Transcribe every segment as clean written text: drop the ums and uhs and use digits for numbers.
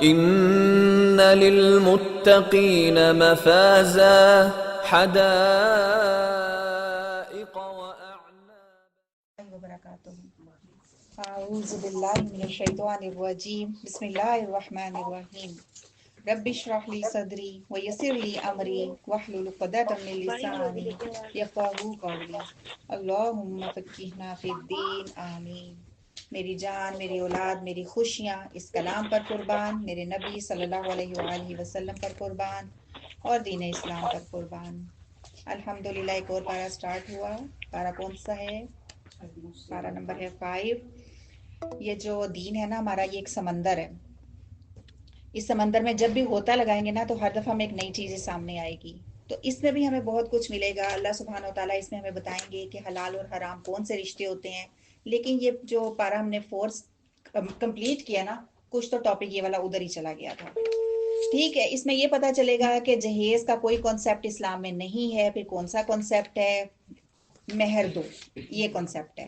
ان للمتقین مفازا حدائق واعنابا وبرکاتہ۔ اعوذ باللہ من الشیطان الرجیم، بسم اللہ الرحمن الرحیم۔ رب اشرح لی صدری ویسر لی امری واحلل عقدۃ من لسانی یفقہوا قولی، اللہم فقہنا فی الدین، آمین۔ میری جان، میری اولاد، میری خوشیاں اس کلام پر قربان، میرے نبی صلی اللہ علیہ وآلہ وسلم پر قربان اور دین اسلام پر قربان۔ الحمدللہ ایک اور پارہ سٹارٹ ہوا۔ پارہ کون سا ہے؟ پارہ نمبر ہے 5۔ یہ جو دین ہے نا ہمارا، یہ ایک سمندر ہے۔ اس سمندر میں جب بھی ہوتا لگائیں گے نا تو ہر دفعہ ہمیں ایک نئی چیز سامنے آئے گی، تو اس میں بھی ہمیں بہت کچھ ملے گا۔ اللہ سبحانہ و تعالیٰ اس میں ہمیں بتائیں گے کہ حلال اور حرام کون سے رشتے ہوتے ہیں۔ لیکن یہ جو پارہ ہم نے فورس کمپلیٹ کیا نا، کچھ تو ٹاپک یہ والا ادھر ہی چلا گیا تھا۔ ٹھیک ہے، اس میں یہ پتا چلے گا کہ جہیز کا کوئی کانسیپٹ اسلام میں نہیں ہے۔ پھر کون سا کانسیپٹ ہے؟ مہر دو، یہ کانسیپٹ ہے۔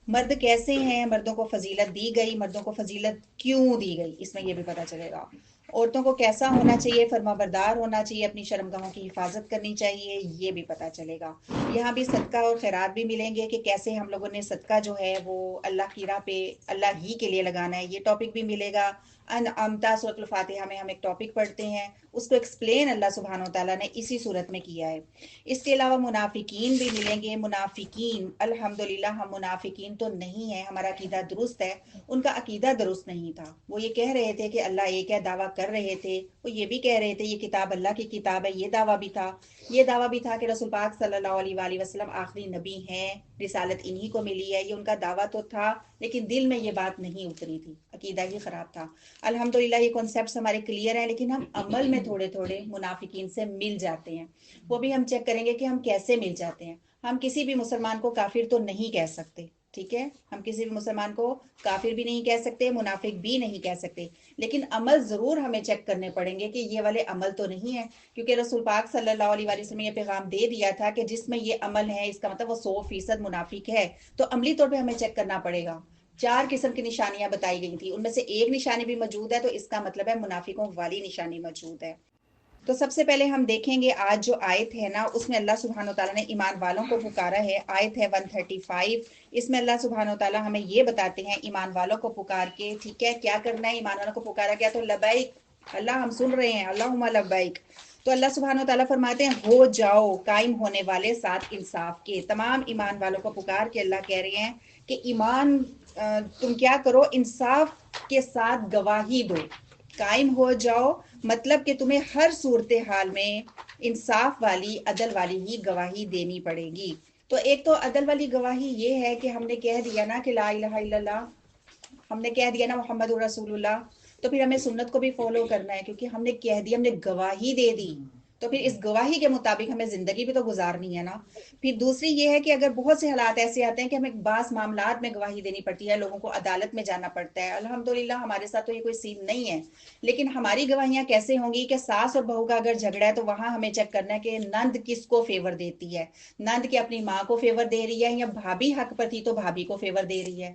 مرد کیسے ہیں، مردوں کو فضیلت دی گئی، مردوں کو فضیلت کیوں دی گئی، اس میں یہ بھی پتا چلے گا۔ عورتوں کو کیسا ہونا چاہیے، فرما بردار ہونا چاہیے، اپنی شرمگاہوں کی حفاظت کرنی چاہیے، یہ بھی پتا چلے گا۔ یہاں بھی صدقہ اور خیرات بھی ملیں گے کہ کیسے ہم لوگوں نے صدقہ جو ہے وہ اللہ کی راہ پہ اللہ ہی کے لیے لگانا ہے، یہ ٹاپک بھی ملے گا۔ انعمتا سورۃ الفاتحہ میں ہم ایک ٹاپک پڑھتے ہیں، اس کو ایکسپلین اللہ سبحانہ و تعالیٰ نے اسی صورت میں کیا ہے۔ اس کے علاوہ منافقین بھی ملیں گے۔ منافقین، الحمدللہ ہم منافقین تو نہیں ہیں، ہمارا عقیدہ درست ہے، ان کا عقیدہ درست نہیں تھا۔ وہ یہ کہہ رہے تھے کہ اللہ ایک ہے، دعویٰ کر رہے تھے، وہ یہ بھی کہہ رہے تھے یہ کتاب اللہ کی کتاب ہے، یہ دعویٰ بھی تھا۔ یہ دعویٰ بھی تھا کہ رسول پاک صلی اللہ علیہ وآلہ وسلم آخری نبی ہیں، رسالت انہی کو ملی ہے، یہ ان کا دعویٰ تو تھا، لیکن دل میں یہ بات نہیں اتری تھی، عقیدہ ہی خراب تھا۔ الحمدللہ یہ کانسیپٹس ہمارے کلیئر ہیں، لیکن ہم عمل میں تھوڑے تھوڑے منافقین سے مل جاتے ہیں۔ وہ بھی ہم چیک کریں گے کہ ہم کیسے مل جاتے ہیں۔ ہم کسی بھی مسلمان کو کافر تو نہیں کہہ سکتے، ٹھیک ہے، ہم کسی بھی مسلمان کو کافر بھی نہیں کہہ سکتے، منافق بھی نہیں کہہ سکتے، لیکن عمل ضرور ہمیں چیک کرنے پڑیں گے کہ یہ والے عمل تو نہیں ہے، کیونکہ رسول پاک صلی اللہ علیہ وسلم نے یہ پیغام دے دیا تھا کہ جس میں یہ عمل ہے اس کا مطلب وہ 100% منافق ہے۔ تو عملی طور پہ ہمیں چیک کرنا پڑے گا۔ 4 قسم کی نشانیاں بتائی گئی تھی، ان میں سے ایک نشانی بھی موجود ہے، تو اس کا مطلب ہے منافقوں والی نشانی موجود ہے۔ تو سب سے پہلے ہم دیکھیں گے آج جو آیت ہے نا، اس میں اللہ سبحانہ وتعالیٰ نے ایمان والوں کو پکارا ہے۔ آیت ہے 135، اس میں اللہ سبحانہ وتعالیٰ ہمیں یہ بتاتے ہیں ایمان والوں کو پکار کے، ٹھیک ہے، کیا کرنا ہے۔ ایمان والوں کو پکارا گیا تو لبیک، اللہ ہم سن رہے ہیں، اللہم لبیک۔ تو اللہ سبحانہ وتعالیٰ فرماتے ہیں ہو جاؤ قائم ہونے والے ساتھ انصاف کے۔ تمام ایمان والوں کو پکار کے اللہ کہہ رہے ہیں کہ ایمان تم کیا کرو، انصاف کے ساتھ گواہی دو، قائم ہو جاؤ، مطلب کہ تمہیں ہر صورتحال میں انصاف والی، عدل والی ہی گواہی دینی پڑے گی۔ تو ایک تو عدل والی گواہی یہ ہے کہ ہم نے کہہ دیا نا کہ لا الہ الا اللہ، ہم نے کہہ دیا نا محمد رسول اللہ، تو پھر ہمیں سنت کو بھی فالو کرنا ہے، کیونکہ ہم نے کہہ دی، ہم نے گواہی دے دی، تو پھر اس گواہی کے مطابق ہمیں زندگی بھی تو گزارنی ہے نا۔ پھر دوسری یہ ہے کہ اگر بہت سے حالات ایسے آتے ہیں کہ ہمیں بعض معاملات میں گواہی دینی پڑتی ہے، لوگوں کو عدالت میں جانا پڑتا ہے، الحمدللہ ہمارے ساتھ تو یہ کوئی سین نہیں ہے، لیکن ہماری گواہیاں کیسے ہوں گی کہ ساس اور بہو کا اگر جھگڑا ہے تو وہاں ہمیں چیک کرنا ہے کہ نند کس کو فیور دیتی ہے، نند کی اپنی ماں کو فیور دے رہی ہے، یا بھابھی حق پر تھی تو بھابھی کو فیور دے رہی ہے۔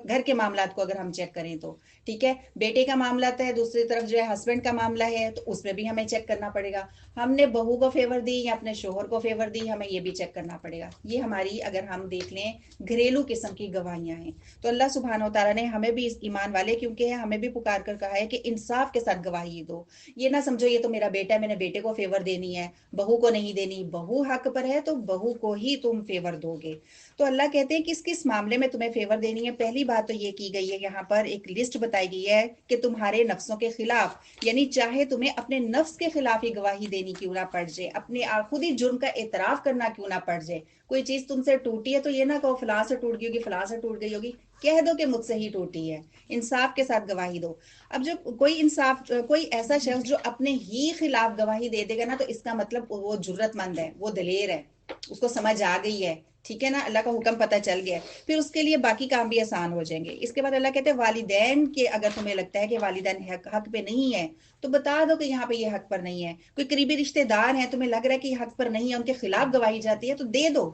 گھر کے معاملات کو اگر ہم چیک کریں تو ٹھیک ہے، بیٹے کا معاملہ ہے، دوسری طرف جو ہے ہسبینڈ کا معاملہ ہے، تو اس میں بھی ہمیں چیک کرنا پڑے گا، ہم نے بہو کو فیور دی یا اپنے شوہر کو فیور دی، ہمیں یہ بھی چیک کرنا پڑے گا۔ یہ ہماری اگر ہم دیکھ لیں گھریلو قسم کی گواہیاں ہیں۔ تو اللہ سبحانہ و تعالیٰ نے ہمیں بھی اس ایمان والے کیونکہ ہمیں بھی پکار کر کہا ہے کہ انصاف کے ساتھ گواہی دو، یہ نہ سمجھو یہ تو میرا بیٹا ہے، میں نے بیٹے کو فیور دینی ہے، بہو کو نہیں دینی، بہو حق پر ہے تو بہو کو ہی تم فیور دو گے۔ تو اللہ کہتے ہیں کس کس معاملے میں تمہیں فیور دینی ہے۔ پہلی بات تو یہ کی گئی ہے، یہاں پر ایک لسٹ بتائی گئی ہے کہ تمہارے نفسوں کے خلاف، یعنی چاہے تمہیں اپنے نفس کے خلاف ہی گواہی دینی کیوں نہ پڑ جائے، اپنے خود ہی جرم کا اعتراف کرنا کیوں نہ پڑ جائے۔ کوئی چیز تم سے ٹوٹی ہے تو یہ نہ کہو فلاں سے ٹوٹ گئی ہوگی، فلاں سے ٹوٹ گئی ہوگی، کہہ دو کہ مجھ سے ہی ٹوٹی ہے، انصاف کے ساتھ گواہی دو۔ اب جو کوئی ایسا شخص جو اپنے ہی خلاف گواہی دے دے گا نا، تو اس کا مطلب وہ جرت مند ہے، وہ دلیر ہے، اس کو سمجھ آ گئی ہے، ٹھیک ہے نا، اللہ کا حکم پتہ چل گیا ہے، پھر اس کے لیے باقی کام بھی آسان ہو جائیں گے۔ اس کے بعد اللہ کہتے ہیں والدین کے، اگر تمہیں لگتا ہے کہ والدین حق پہ نہیں ہے تو بتا دو کہ یہاں پہ یہ حق پر نہیں ہے۔ کوئی قریبی رشتہ دار ہیں، تمہیں لگ رہا ہے کہ یہ حق پر نہیں ہے، ان کے خلاف گواہی جاتی ہے تو دے دو،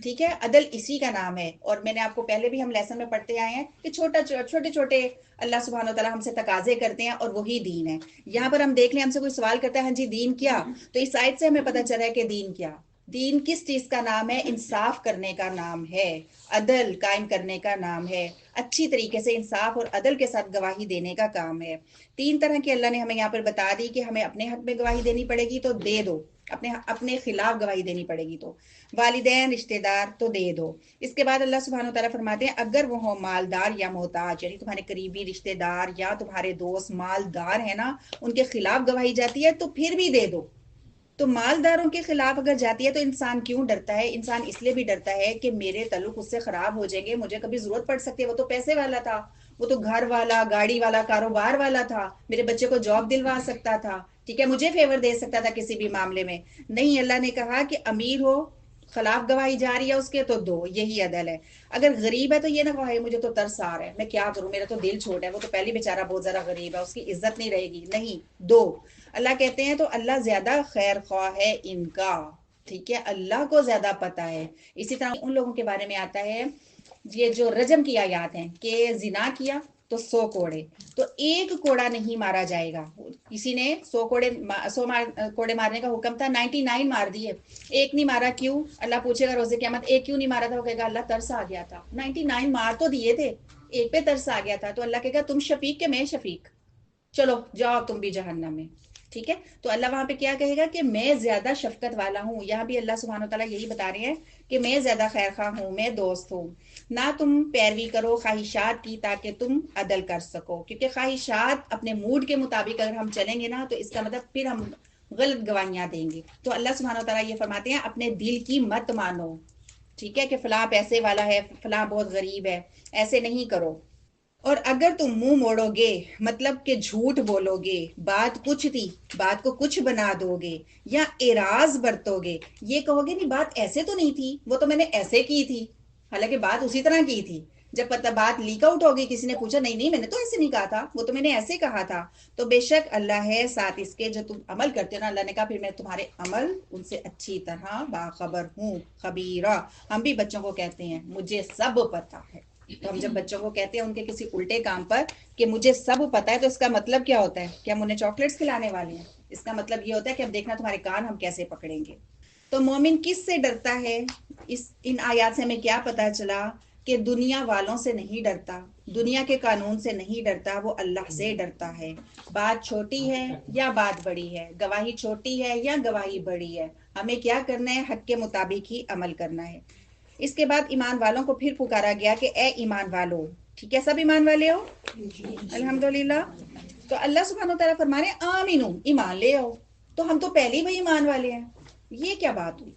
ٹھیک ہے، عدل اسی کا نام ہے. اور میں نے آپ کو پہلے بھی ہم لیسن میں پڑھتے آئے ہیں کہ چھوٹے چھوٹے اللہ سبحانہ و تعالیٰ ہم سے تقاضے کرتے ہیں اور وہی دین ہے. یہاں پر ہم دیکھ لیں، ہم سے کوئی سوال کرتا ہے ہاں جی دین کیا، تو اس آیت سے ہمیں پتہ چلا ہے کہ دین کیا، دین کس چیز کا نام ہے؟ انصاف کرنے کا نام ہے، عدل قائم کرنے کا نام ہے، اچھی طریقے سے انصاف اور عدل کے ساتھ گواہی دینے کا کام ہے. 3 طرح کی اللہ نے ہمیں یہاں پر بتا دی کہ ہمیں اپنے حق میں گواہی دینی پڑے گی تو دے دو، اپنے خلاف گواہی دینی پڑے گی تو والدین رشتہ دار تو دے دو. اس کے بعد اللہ سبحانہ و تعالیٰ فرماتے ہیں اگر وہ ہو مالدار یا محتاج، یعنی تمہارے قریبی رشتہ دار یا تمہارے دوست مالدار ہیں نا، ان کے خلاف گواہی جاتی ہے تو پھر بھی دے دو. تو مالداروں کے خلاف اگر جاتی ہے تو انسان کیوں ڈرتا ہے؟ انسان اس لیے بھی ڈرتا ہے کہ میرے تعلق اس سے خراب ہو جائیں گے، مجھے کبھی ضرورت پڑ سکتی ہے. وہ تو پیسے والا تھا، وہ تو گھر والا، گاڑی والا، کاروبار والا تھا، میرے بچے کو جاب دلوا سکتا تھا، ٹھیک ہے، مجھے فیور دے سکتا تھا کسی بھی معاملے میں. نہیں، اللہ نے کہا کہ امیر ہو، خلاف گواہی جا رہی ہے اس کے تو دو، یہی عدل ہے. اگر غریب ہے تو یہ نہ کہے مجھے تو ترس آ رہا ہے، میں کیا کروں، میرا تو دل چھوٹا ہے، وہ تو پہلی بیچارہ بہت زیادہ غریب ہے، اس کی عزت نہیں رہے گی. نہیں، دو. اللہ کہتے ہیں تو اللہ زیادہ خیر خواہ ہے ان کا، ٹھیک ہے، اللہ کو زیادہ پتہ ہے. اسی طرح ان لوگوں کے بارے میں آتا ہے، یہ جو رجم کی آیات ہیں کہ زنا کیا تو 100 کوڑے، تو 1 کوڑا نہیں مارا جائے گا. کسی نے 100 کوڑے مارنے کا حکم تھا، 99 مار دیے، 1 نہیں مارا. کیوں؟ اللہ پوچھے گا روز قیامت 1 کیوں نہیں مارا تھا؟ وہ کہے گا اللہ ترس آ گیا تھا، 99 مار تو دیے تھے، 1 پہ ترس آ گیا تھا. تو اللہ کہے گا تم شفیق کہ میں شفیق، چلو جاؤ تم بھی جہنم میں. ٹھیک ہے، تو اللہ وہاں پہ کیا کہے گا کہ میں زیادہ شفقت والا ہوں. یہاں بھی اللہ سبحانہ وتعالیٰ یہی بتا رہے ہیں کہ میں زیادہ خیر خواہ ہوں، میں دوست ہوں. نہ تم پیروی کرو خواہشات کی تاکہ تم عدل کر سکو، کیونکہ خواہشات اپنے موڈ کے مطابق اگر ہم چلیں گے نا تو اس کا مطلب پھر ہم غلط گواہیاں دیں گے. تو اللہ سبحانہ وتعالیٰ یہ فرماتے ہیں اپنے دل کی مت مانو، ٹھیک ہے، کہ فلاں پیسے والا ہے، فلاں بہت غریب ہے، ایسے نہیں کرو. اور اگر تم منہ موڑو گے، مطلب کہ جھوٹ بولو گے، بات کچھ تھی بات کو کچھ بنا دو گے، یا اعراض برتو گے، یہ کہو گے نہیں بات ایسے تو نہیں تھی، وہ تو میں نے ایسے کی تھی، حالانکہ بات اسی طرح کی تھی. جب پتہ بات لیک آؤٹ ہوگی، کسی نے پوچھا نہیں میں نے تو ایسے نہیں کہا تھا، وہ تو میں نے ایسے کہا تھا، تو بے شک اللہ ہے ساتھ اس کے جو تم عمل کرتے ہو نا. اللہ نے کہا پھر میں تمہارے عمل ان سے اچھی طرح باخبر ہوں، خبیرہ. ہم بھی بچوں کو کہتے ہیں مجھے سب پتہ ہے. تو ہم جب بچوں کو کہتے ہیں ان کے کسی الٹے کام پر کہ مجھے سب پتہ ہے، تو اس کا مطلب کیا ہوتا ہے کہ ہم انہیں چاکلیٹس کھلانے والے ہیں؟ اس کا مطلب یہ ہوتا ہے کہ اب دیکھنا تمہارے کان ہم کیسے پکڑیں گے. تو مومن کس سے ڈرتا ہے؟ ان آیات سے ہمیں کیا پتا چلا کہ دنیا والوں سے نہیں ڈرتا، دنیا کے قانون سے نہیں ڈرتا، وہ اللہ سے ڈرتا ہے. بات چھوٹی ہے یا بات بڑی ہے، گواہی چھوٹی ہے یا گواہی بڑی ہے، ہمیں کیا کرنا ہے؟ حق کے مطابق ہی عمل کرنا ہے. اس کے بعد ایمان والوں کو پھر پکارا گیا کہ اے ایمان والو، ٹھیک ہے، سب ایمان والے ہو الحمدللہ. تو اللہ سبحانہ وتعالیٰ فرما رہے ہیں آمینو، ایمان لے آؤ. تو ہم تو پہلے ہی وہی ایمان والے ہیں، یہ کیا بات ہوئی؟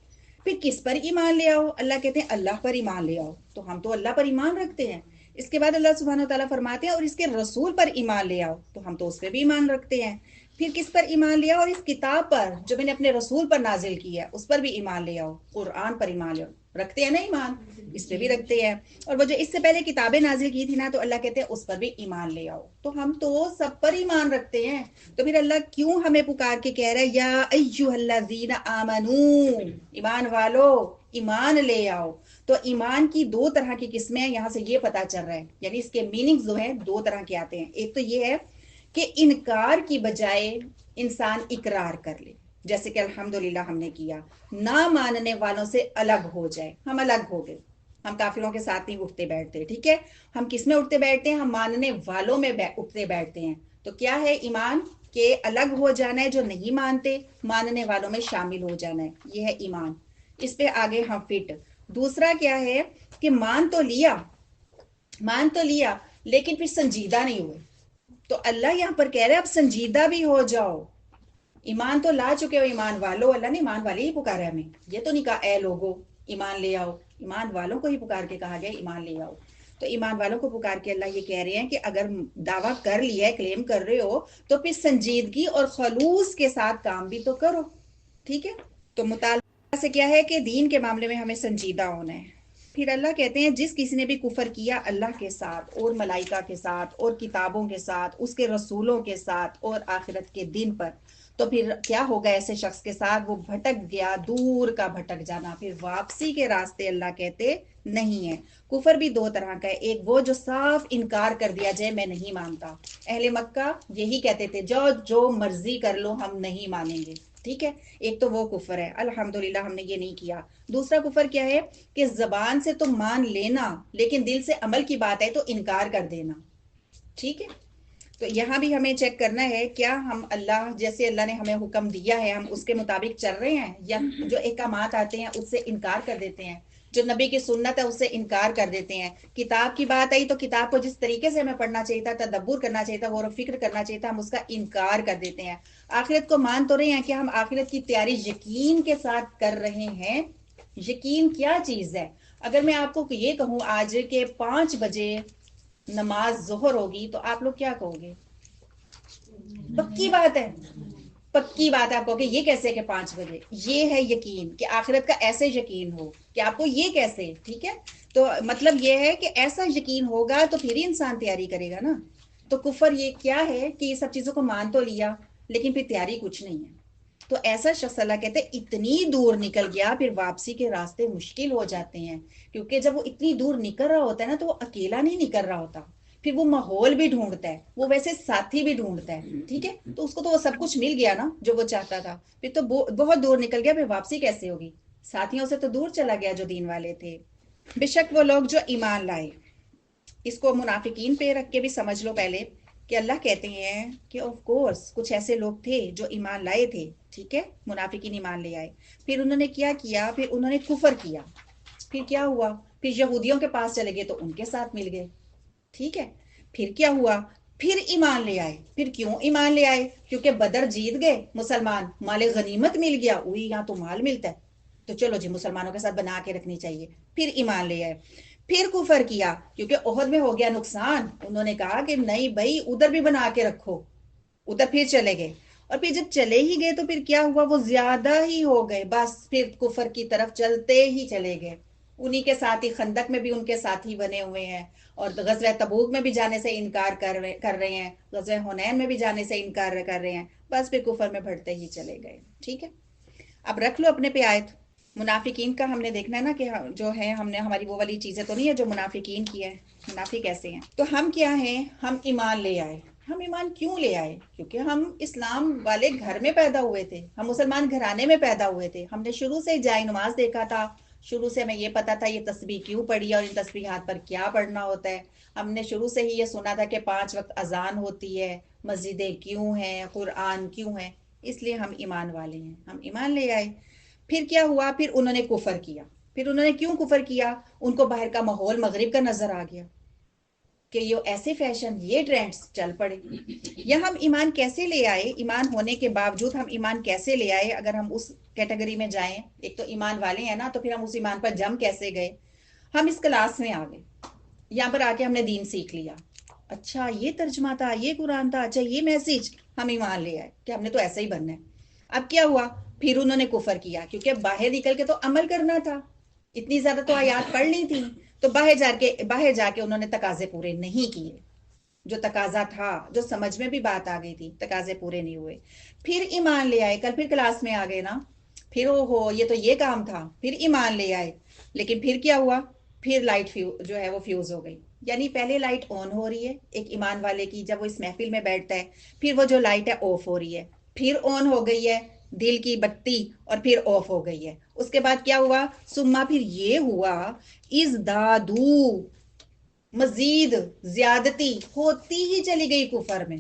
پھر کس پر ایمان لے آؤ؟ اللہ کہتے ہیں اللہ پر ایمان لے آؤ. تو ہم تو اللہ پر ایمان رکھتے ہیں. اس کے بعد اللہ سبحانہ وتعالیٰ فرماتے ہیں اور اس کے رسول پر ایمان لے آؤ. تو ہم تو اس پہ بھی ایمان رکھتے ہیں. پھر کس پر ایمان لے آؤ؟ اور اس کتاب پر جو میں نے اپنے رسول پر نازل کی ہے اس پر بھی ایمان لے آؤ. قرآن پر ایمان لے آؤ. رکھتے ہیں نا ایمان، اس پہ بھی رکھتے ہیں. اور وہ جو اس سے پہلے کتابیں نازل کی تھی نا تو اللہ کہتے ہیں اس پر بھی ایمان لے آؤ. تو ہم تو سب پر ایمان رکھتے ہیں. تو پھر اللہ کیوں ہمیں پکار کے کہہ رہا ہے یا ایھا الذین آمنو، ایمان والو ایمان لے آؤ. تو ایمان کی 2 طرح کی قسمیں ہیں، یہاں سے یہ پتا چل رہا ہے، یعنی اس کے میننگز جو ہیں 2 طرح کے آتے ہیں. ایک تو یہ ہے کہ انکار کی بجائے انسان اقرار کر لے، جیسے کہ الحمدللہ ہم نے کیا. نہ ماننے والوں سے الگ ہو جائے، ہم الگ ہو گئے، ہم کافروں کے ساتھ نہیں اٹھتے بیٹھتے. ٹھیک ہے، ہم کس میں اٹھتے بیٹھتے ہیں؟ ہم ماننے والوں میں اٹھتے بیٹھتے ہیں. تو کیا ہے ایمان؟ کہ الگ ہو جانا ہے، جو نہیں مانتے ماننے والوں میں شامل ہو جانا ہے، یہ ہے ایمان. اس پہ آگے ہم فٹ. دوسرا کیا ہے کہ مان تو لیا لیکن پھر سنجیدہ نہیں ہوئے. تو اللہ یہاں پر کہہ رہے ہیں اب سنجیدہ بھی ہو جاؤ. ایمان تو لا چکے ہو ایمان والو، اللہ نے ایمان والے ہی پکارا ہمیں، یہ تو نہیں کہا اے لوگو ایمان لے آؤ. ایمان والوں کو ہی پکار کے کہا گیا ایمان لے آؤ. تو ایمان والوں کو پکار کے اللہ یہ کہہ رہے ہیں کہ اگر دعویٰ کر لیا ہے، کلیم کر رہے ہو، تو پھر سنجیدگی اور خلوص کے ساتھ کام بھی تو کرو. ٹھیک ہے، تو مطالبہ سے کیا ہے کہ دین کے معاملے میں ہمیں سنجیدہ ہونا ہے. پھر اللہ کہتے ہیں جس کسی نے بھی کفر کیا اللہ کے ساتھ اور ملائکہ کے ساتھ اور کتابوں کے ساتھ، اس کے رسولوں کے ساتھ اور آخرت کے دن پر، تو پھر کیا ہوگا ایسے شخص کے ساتھ؟ وہ بھٹک گیا، دور کا بھٹک جانا، پھر واپسی کے راستے اللہ کہتے نہیں ہے۔ کفر بھی دو طرح کا ہے، ایک وہ جو صاف انکار کر دیا جائے میں نہیں مانتا، اہل مکہ یہی کہتے تھے جو مرضی کر لو ہم نہیں مانیں گے، ٹھیک ہے، ایک تو وہ کفر ہے، الحمدللہ ہم نے یہ نہیں کیا۔ دوسرا کفر کیا ہے کہ زبان سے تو مان لینا لیکن دل سے عمل کی بات ہے تو انکار کر دینا، ٹھیک ہے۔ تو یہاں بھی ہمیں چیک کرنا ہے کیا ہم اللہ جیسے اللہ نے ہمیں حکم دیا ہے ہم اس کے مطابق چل رہے ہیں، یا جو احکامات آتے ہیں اس سے انکار کر دیتے ہیں، جو نبی کی سنت ہے اس سے انکار کر دیتے ہیں، کتاب کی بات آئی تو کتاب کو جس طریقے سے ہمیں پڑھنا چاہیے تھا، تدبر کرنا چاہیے تھا، غور و فکر کرنا چاہیے تھا، ہم اس کا انکار کر دیتے ہیں۔ آخرت کو مان تو رہے ہیں کہ ہم آخرت کی تیاری یقین کے ساتھ کر رہے ہیں۔ یقین کیا چیز ہے؟ اگر میں آپ کو یہ کہوں آج کے 5 بجے نماز ظہر ہوگی تو آپ لوگ کیا کہو گے؟ پکی بات ہے، پکی بات ہے، آپ کہو کہ یہ کیسے کہ 5 بجے؟ یہ ہے یقین کہ آخرت کا ایسے یقین ہو کہ آپ کو یہ کیسے، ٹھیک ہے۔ تو مطلب یہ ہے کہ ایسا یقین ہوگا تو پھر ہی انسان تیاری کرے گا نا۔ تو کفر یہ کیا ہے کہ یہ سب چیزوں کو مان تو لیا لیکن پھر تیاری کچھ نہیں ہے۔ تو ایسا شخص اللہ کہتے ہیں اتنی دور نکل گیا پھر واپسی کے راستے مشکل ہو جاتے ہیں، کیونکہ جب وہ اتنی دور نکل رہا ہوتا ہے نا تو وہ اکیلا نہیں نکل رہا ہوتا، پھر وہ ماحول بھی ڈھونڈتا ہے، وہ ویسے ساتھی بھی ڈھونڈتا ہے، ٹھیک ہے۔ تو اس کو تو وہ سب کچھ مل گیا نا جو وہ چاہتا تھا، پھر تو بہت دور نکل گیا، پھر واپسی کیسے ہوگی؟ ساتھیوں سے تو دور چلا گیا جو دین والے تھے۔ بے شک وہ لوگ جو ایمان لائے، اس کو منافقین پہ رکھ کے بھی سمجھ لو پہلے کہ اللہ کہتے ہیں کہ آف کورس کچھ ایسے لوگ تھے جو ایمان لائے تھے، ٹھیک ہے، منافقین ایمان لے آئے، پھر انہوں نے کیا کیا؟ پھر انہوں نے کفر کیا، پھر کیا ہوا؟ پھر یہودیوں کے پاس چلے گئے تو ان کے ساتھ مل گئے، ٹھیک ہے، پھر کیا ہوا؟ پھر ایمان لے آئے۔ پھر کیوں ایمان لے آئے؟ کیونکہ بدر جیت گئے مسلمان، مال غنیمت مل گیا، وہی یہاں تو مال ملتا ہے تو چلو جی مسلمانوں کے ساتھ بنا کے رکھنی چاہیے، پھر ایمان لے آئے۔ پھر کفر کیا کیونکہ احد میں ہو گیا نقصان، انہوں نے کہا کہ نہیں بھائی ادھر بھی بنا کے رکھو، ادھر پھر چلے گئے، اور پھر جب چلے ہی گئے تو پھر کیا ہوا؟ وہ زیادہ ہی ہو گئے، بس پھر کفر کی طرف چلتے ہی چلے گئے۔ انہی کے ساتھ ہی خندق میں بھی ان کے ساتھی بنے ہوئے ہیں، اور غزوہ تبوک میں بھی جانے سے انکار کر رہے ہیں، غزوہ حنین میں بھی جانے سے انکار کر رہے ہیں، بس پھر کفر میں بڑھتے ہی چلے گئے، ٹھیک ہے۔ اب رکھ لو اپنے پہ آیت۔ منافقین کا ہم نے دیکھنا ہے نا کہ جو ہے ہم نے ہماری وہ والی چیزیں تو نہیں ہے جو منافقین کی ہے، منافق کیسے ہیں؟ تو ہم کیا ہیں؟ ہم ایمان لے آئے۔ ہم ایمان کیوں لے آئے؟ کیونکہ ہم اسلام والے گھر میں پیدا ہوئے تھے، ہم مسلمان گھرانے میں پیدا ہوئے تھے، ہم نے شروع سے جائے نماز دیکھا تھا، شروع سے ہمیں یہ پتا تھا یہ تسبیح کیوں پڑھی اور ان تسبیحات پر کیا پڑھنا ہوتا ہے، ہم نے شروع سے ہی یہ سنا تھا کہ 5 وقت اذان ہوتی ہے، مسجدیں کیوں ہیں، قرآن کیوں ہیں، اس لیے ہم ایمان والے ہیں، ہم ایمان لے آئے۔ پھر کیا ہوا؟ پھر انہوں نے کفر کیا۔ پھر انہوں نے کیوں کفر کیا؟ ان کو باہر کا ماحول مغرب کا نظر آ گیا کہ یہ ایسے فیشن، یہ ٹرینڈز چل پڑے، یا ہم ایمان کیسے لے آئے؟ ایمان ہونے کے باوجود ہم ایمان کیسے لے آئے؟ اگر ہم اس کیٹیگری میں جائیں، ایک تو ایمان والے ہیں نا، تو پھر ہم اس ایمان پر جم کیسے گئے؟ ہم اس کلاس میں آ گئے، یہاں پر آ کے ہم نے دین سیکھ لیا، اچھا یہ ترجمہ تھا، یہ قرآن تھا، اچھا یہ میسیج، ہم ایمان لے آئے کہ ہم نے تو ایسا ہی بننا ہے۔ اب کیا ہوا؟ پھر انہوں نے کفر کیا، کیونکہ باہر نکل کے تو عمل کرنا تھا، اتنی زیادہ تو آیات پڑھ لی تھی، تو باہر جا کے انہوں نے تقاضے پورے نہیں کیے، جو تقاضا تھا، جو سمجھ میں بھی بات آ گئی تھی، تقاضے پورے نہیں ہوئے۔ پھر ایمان لے آئے، کل پھر کلاس میں آ گئے نا، پھر یہ تو یہ کام تھا، پھر ایمان لے آئے، لیکن پھر کیا ہوا؟ پھر لائٹ جو ہے وہ فیوز ہو گئی، یعنی پہلے لائٹ آن ہو رہی ہے ایک ایمان والے کی جب وہ اس محفل میں بیٹھتا ہے، پھر وہ جو لائٹ ہے آف ہو رہی ہے، پھر آن ہو گئی ہے دل کی بتی، اور پھر آف ہو گئی ہے۔ اس کے بعد کیا ہوا؟ سما پھر یہ ہوا ازدادو، مزید زیادتی ہوتی ہی چلی گئی کفر میں،